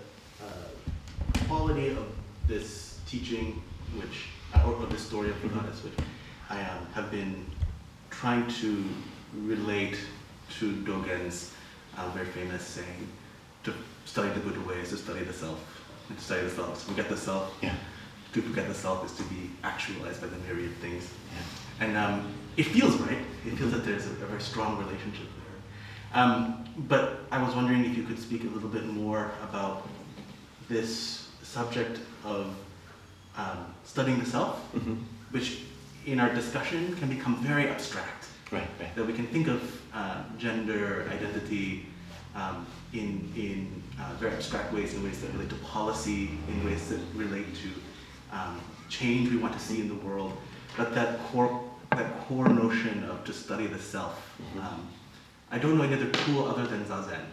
quality of this teaching, or this story of the goddess, which I have been trying to relate to Dogen's very famous saying, to study the Buddha way is to study the self. And to study the self is to forget the self. Yeah. To forget the self is to be actualized by the myriad things. Yeah. And it feels right. It feels that there's a very strong relationship there. But I was wondering if you could speak a little bit more about this subject of studying the self, Mm-hmm. which in our discussion can become very abstract. Right, right. That we can think of gender identity in very abstract ways, in ways that relate to policy, in ways that relate to change we want to see in the world. But that core notion of to study the self, I don't know any other tool other than Zazen,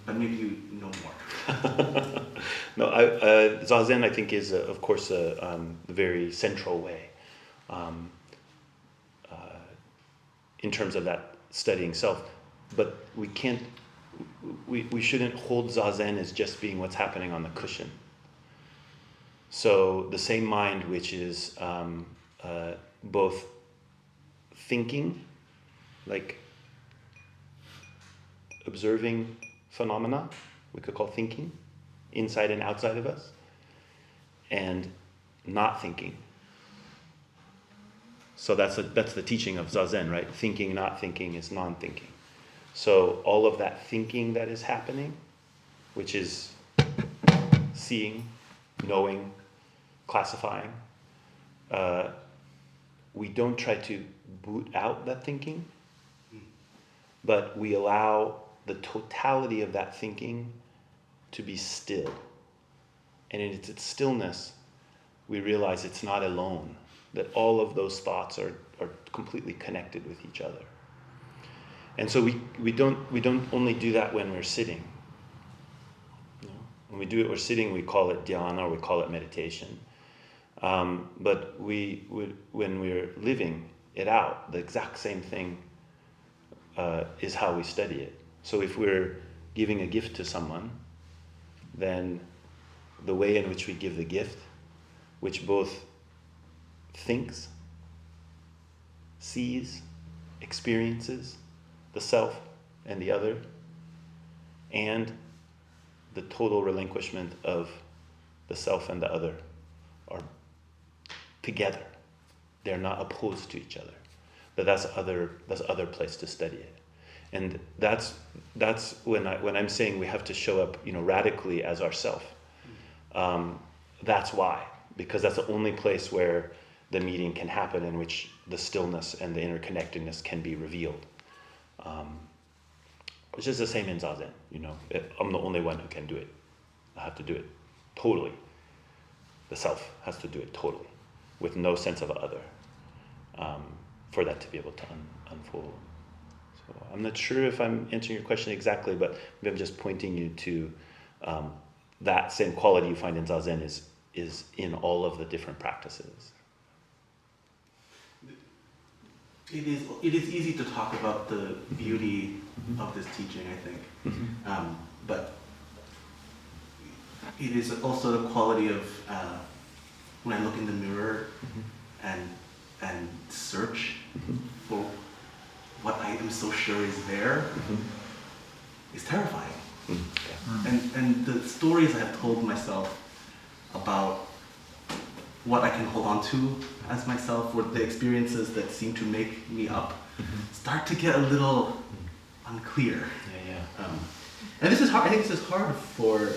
but maybe you know more. No, Zazen I think is of course a very central way in terms of that studying self, but we shouldn't hold Zazen as just being what's happening on the cushion. So the same mind which is both thinking, like observing phenomena, we could call thinking, inside and outside of us, and not thinking. So that's the teaching of Zazen, right? Thinking, not thinking is non-thinking. So all of that thinking that is happening, which is seeing, knowing, classifying, we don't try to boot out that thinking, but we allow the totality of that thinking to be still. And in its stillness, we realize it's not alone, that all of those thoughts are completely connected with each other. And so we don't only do that when we're sitting. You know? When we do it, we're sitting, we call it dhyana or we call it meditation. But when we're living it out, the exact same thing is how we study it. So if we're giving a gift to someone, then the way in which we give the gift, which both thinks, sees, experiences the self and the other, and the total relinquishment of the self and the other are together. They're not opposed to each other. But that's other place to study it. And that's when I'm saying we have to show up, radically as ourself. That's why, because that's the only place where the meeting can happen, in which the stillness and the interconnectedness can be revealed. Which is the same in Zazen. I'm the only one who can do it. I have to do it totally. The self has to do it totally, with no sense of other, for that to be able to unfold. So I'm not sure if I'm answering your question exactly, but maybe I'm just pointing you to that same quality you find in Zazen is in all of the different practices. It is easy to talk about the beauty of this teaching, I think, but it is also the quality of when I look in the mirror and search for what I am so sure is there, is terrifying. And the stories I have told myself about what I can hold on to as myself, or the experiences that seem to make me up, start to get a little unclear. And this is hard. I think this is hard for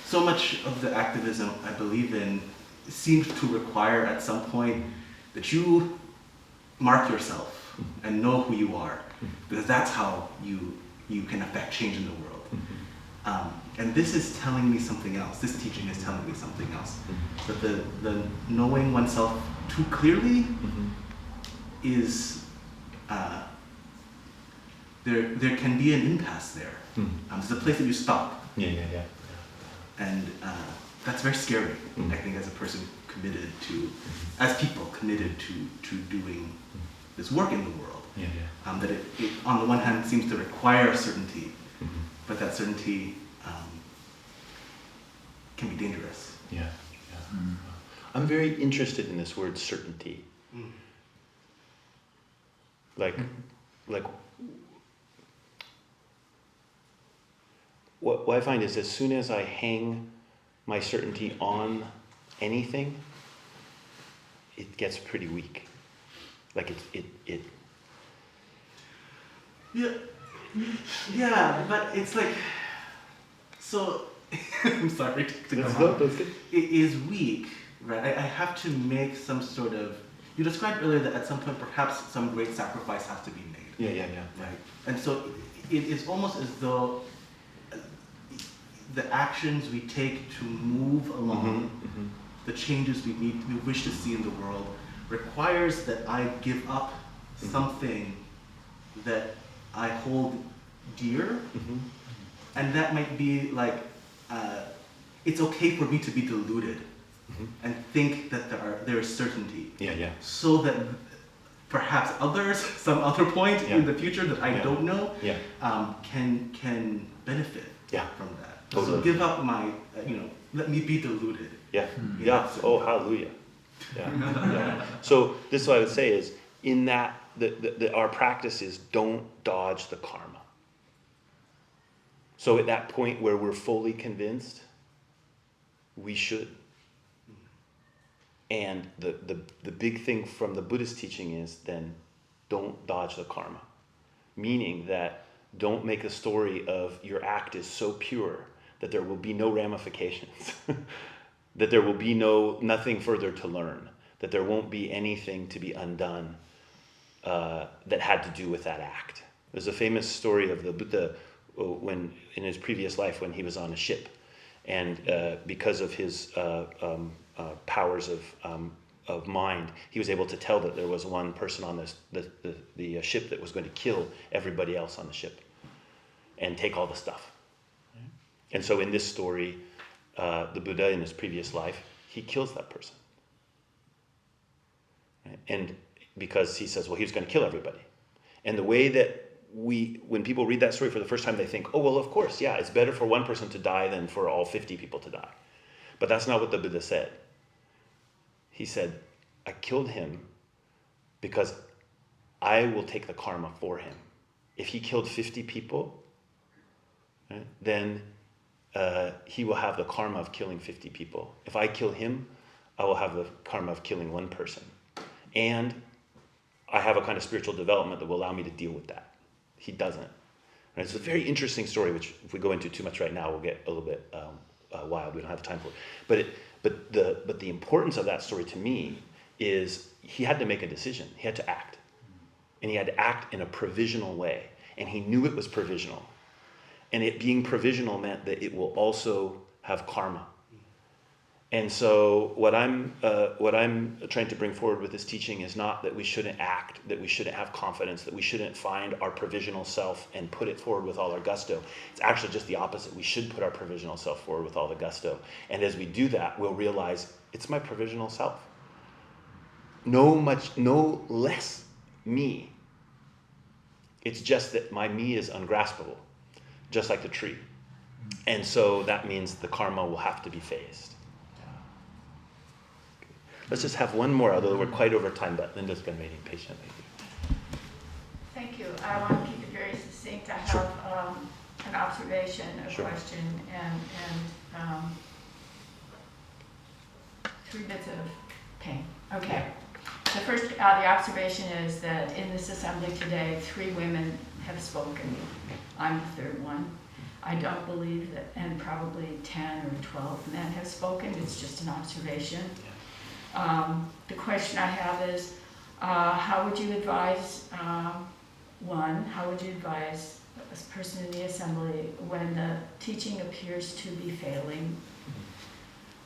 so much of the activism I believe in. Seems to require at some point that you mark yourself and know who you are, because that's how you can affect change in the world. And this is telling me something else. This teaching is telling me something else. That the knowing oneself too clearly is, there can be an impasse there. There's a place that you stop. And that's very scary, I think, as a person committed to, as people committed to doing this work in the world. That it on the one hand seems to require certainty, but that certainty can be dangerous. I'm very interested in this word certainty. Like what I find is, as soon as I hang my certainty on anything, it gets pretty weak. Like it. Yeah, but it's like, so, I'm sorry to come That's on. good. It is weak right? I have to make some sort of. You described earlier that at some point perhaps some great sacrifice has to be made. Yeah. Right. And so it is almost as though the actions we take to move along the changes we wish to see in the world requires that I give up something that I hold dear, and that might be like it's okay for me to be deluded and think that there is certainty. Yeah. So that perhaps others, some other point in the future that I don't know, can benefit from that. Totally. So give up my, let me be deluded. Yeah. Oh, hallelujah. Yeah. So this is what I would say is, in that, our practice is don't dodge the karma. So at that point where we're fully convinced, we should. And the big thing from the Buddhist teaching is then don't dodge the karma. Meaning that don't make a story of your act is so pure that there will be no ramifications. That there will be nothing further to learn. That there won't be anything to be undone that had to do with that act. There's a famous story of the Buddha when in his previous life when he was on a ship. And because of his powers of mind, he was able to tell that there was one person on the ship that was going to kill everybody else on the ship and take all the stuff. And so in this story, the Buddha in his previous life, he kills that person. Right? And because he says, well, he was going to kill everybody. And the way that when people read that story for the first time, they think, oh, well, of course, yeah, it's better for one person to die than for all 50 people to die. But that's not what the Buddha said. He said, I killed him because I will take the karma for him. If he killed 50 people, right, then he will have the karma of killing 50 people. If I kill him, I will have the karma of killing one person. And I have a kind of spiritual development that will allow me to deal with that. He doesn't. And it's a very interesting story, which if we go into too much right now, we'll get a little bit wild. We don't have time for it. But the importance of that story to me is he had to make a decision. He had to act. And he had to act in a provisional way. And he knew it was provisional. And it being provisional meant that it will also have karma. And so what I'm trying to bring forward with this teaching is not that we shouldn't act, that we shouldn't have confidence, that we shouldn't find our provisional self and put it forward with all our gusto. It's actually just the opposite. We should put our provisional self forward with all the gusto. And as we do that, we'll realize it's my provisional self. No less me. It's just that my me is ungraspable, just like the tree. And so that means the karma will have to be phased. Let's just have one more, although we're quite over time, but Linda's been waiting patiently. Thank you. I want to keep it very succinct. I have an observation, a question, and 3 bits of pain. Okay. The first, the observation is that in this assembly today, 3 women have spoken. I'm the 3rd one. I don't believe that, and probably 10 or 12 men have spoken. It's just an observation. The question I have is, how would you advise, how would you advise a person in the assembly when the teaching appears to be failing?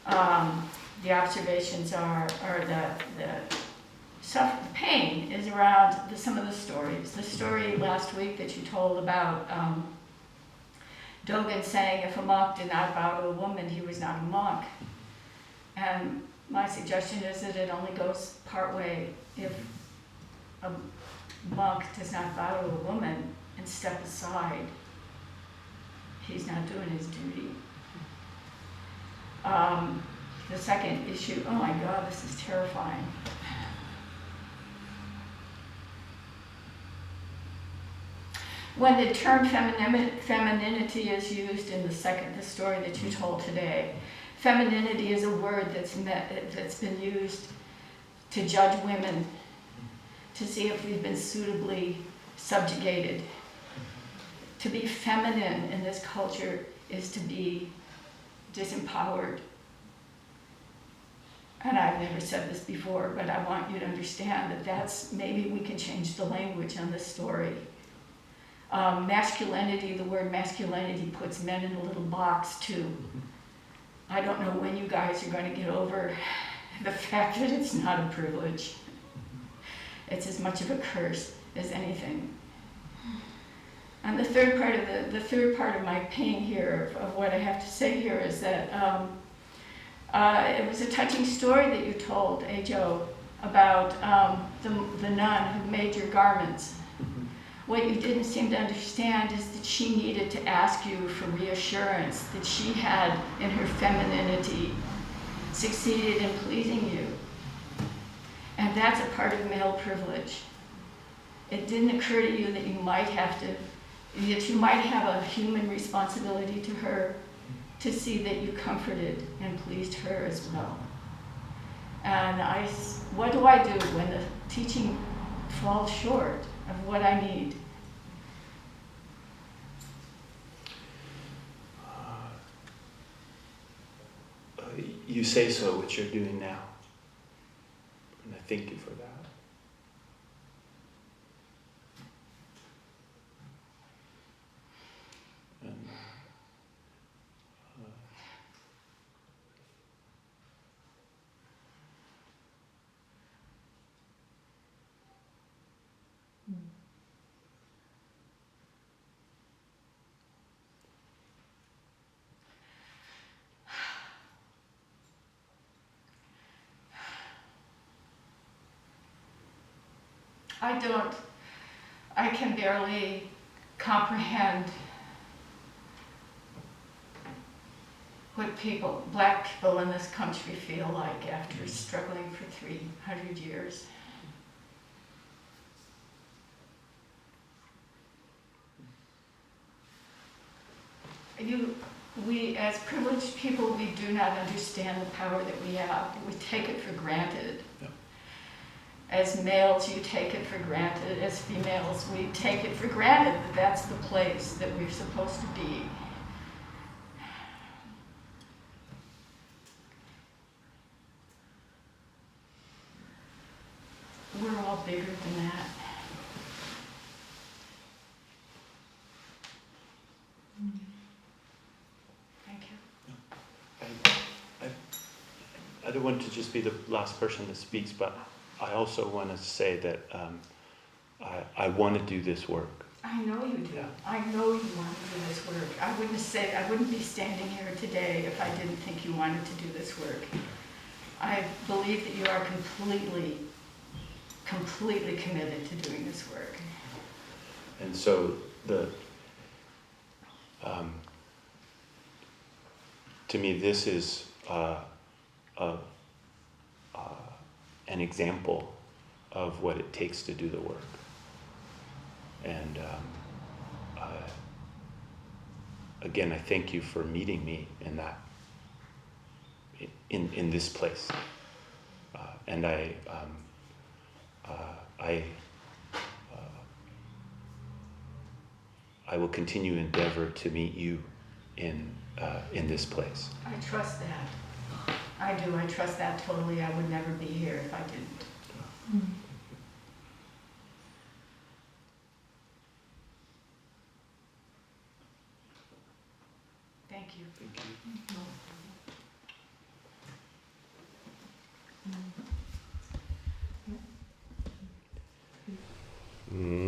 The observations are the pain is around some of the stories. The story last week that you told about Dogen saying if a monk did not bow to a woman, he was not a monk. And my suggestion is that it only goes part way if a monk does not bow to a woman and step aside. He's not doing his duty. The second issue, oh my God, this is terrifying. When the term femininity is used in the story that you told today, femininity is a word that's been used to judge women, to see if we've been suitably subjugated. To be feminine in this culture is to be disempowered. and I've never said this before, but I want you to understand that maybe we can change the language on this story. Masculinity, the word masculinity puts men in a little box too. I don't know when you guys are going to get over the fact that it's not a privilege. It's as much of a curse as anything. And the third part of my pain here, of what I have to say here, is that it was a touching story that you told, Joe, about the nun who made your garments. What you didn't seem to understand is that she needed to ask you for reassurance that she had, in her femininity, succeeded in pleasing you. And that's a part of male privilege. It didn't occur to you that you might have a human responsibility to her to see that you comforted and pleased her as well. And what do I do when the teaching falls short of what I need? You say so, which you're doing now. And I thank you for that. And, I can barely comprehend what black people in this country feel like after struggling for 300 years. We, as privileged people, we do not understand the power that we have. We take it for granted. Yeah. As males, you take it for granted. As females, we take it for granted that that's the place that we're supposed to be. We're all bigger than that. Thank you. I don't want to just be the last person that speaks, but I also want to say that I want to do this work. I know you do. Yeah. I know you want to do this work. I wouldn't be standing here today if I didn't think you wanted to do this work. I believe that you are completely committed to doing this work. And so to me, this is an example of what it takes to do the work. And again, I thank you for meeting me in that, in this place. And I will continue to endeavor to meet you in this place. I trust that. I do. I trust that totally. I would never be here if I didn't. Thank you. Thank you. Mm.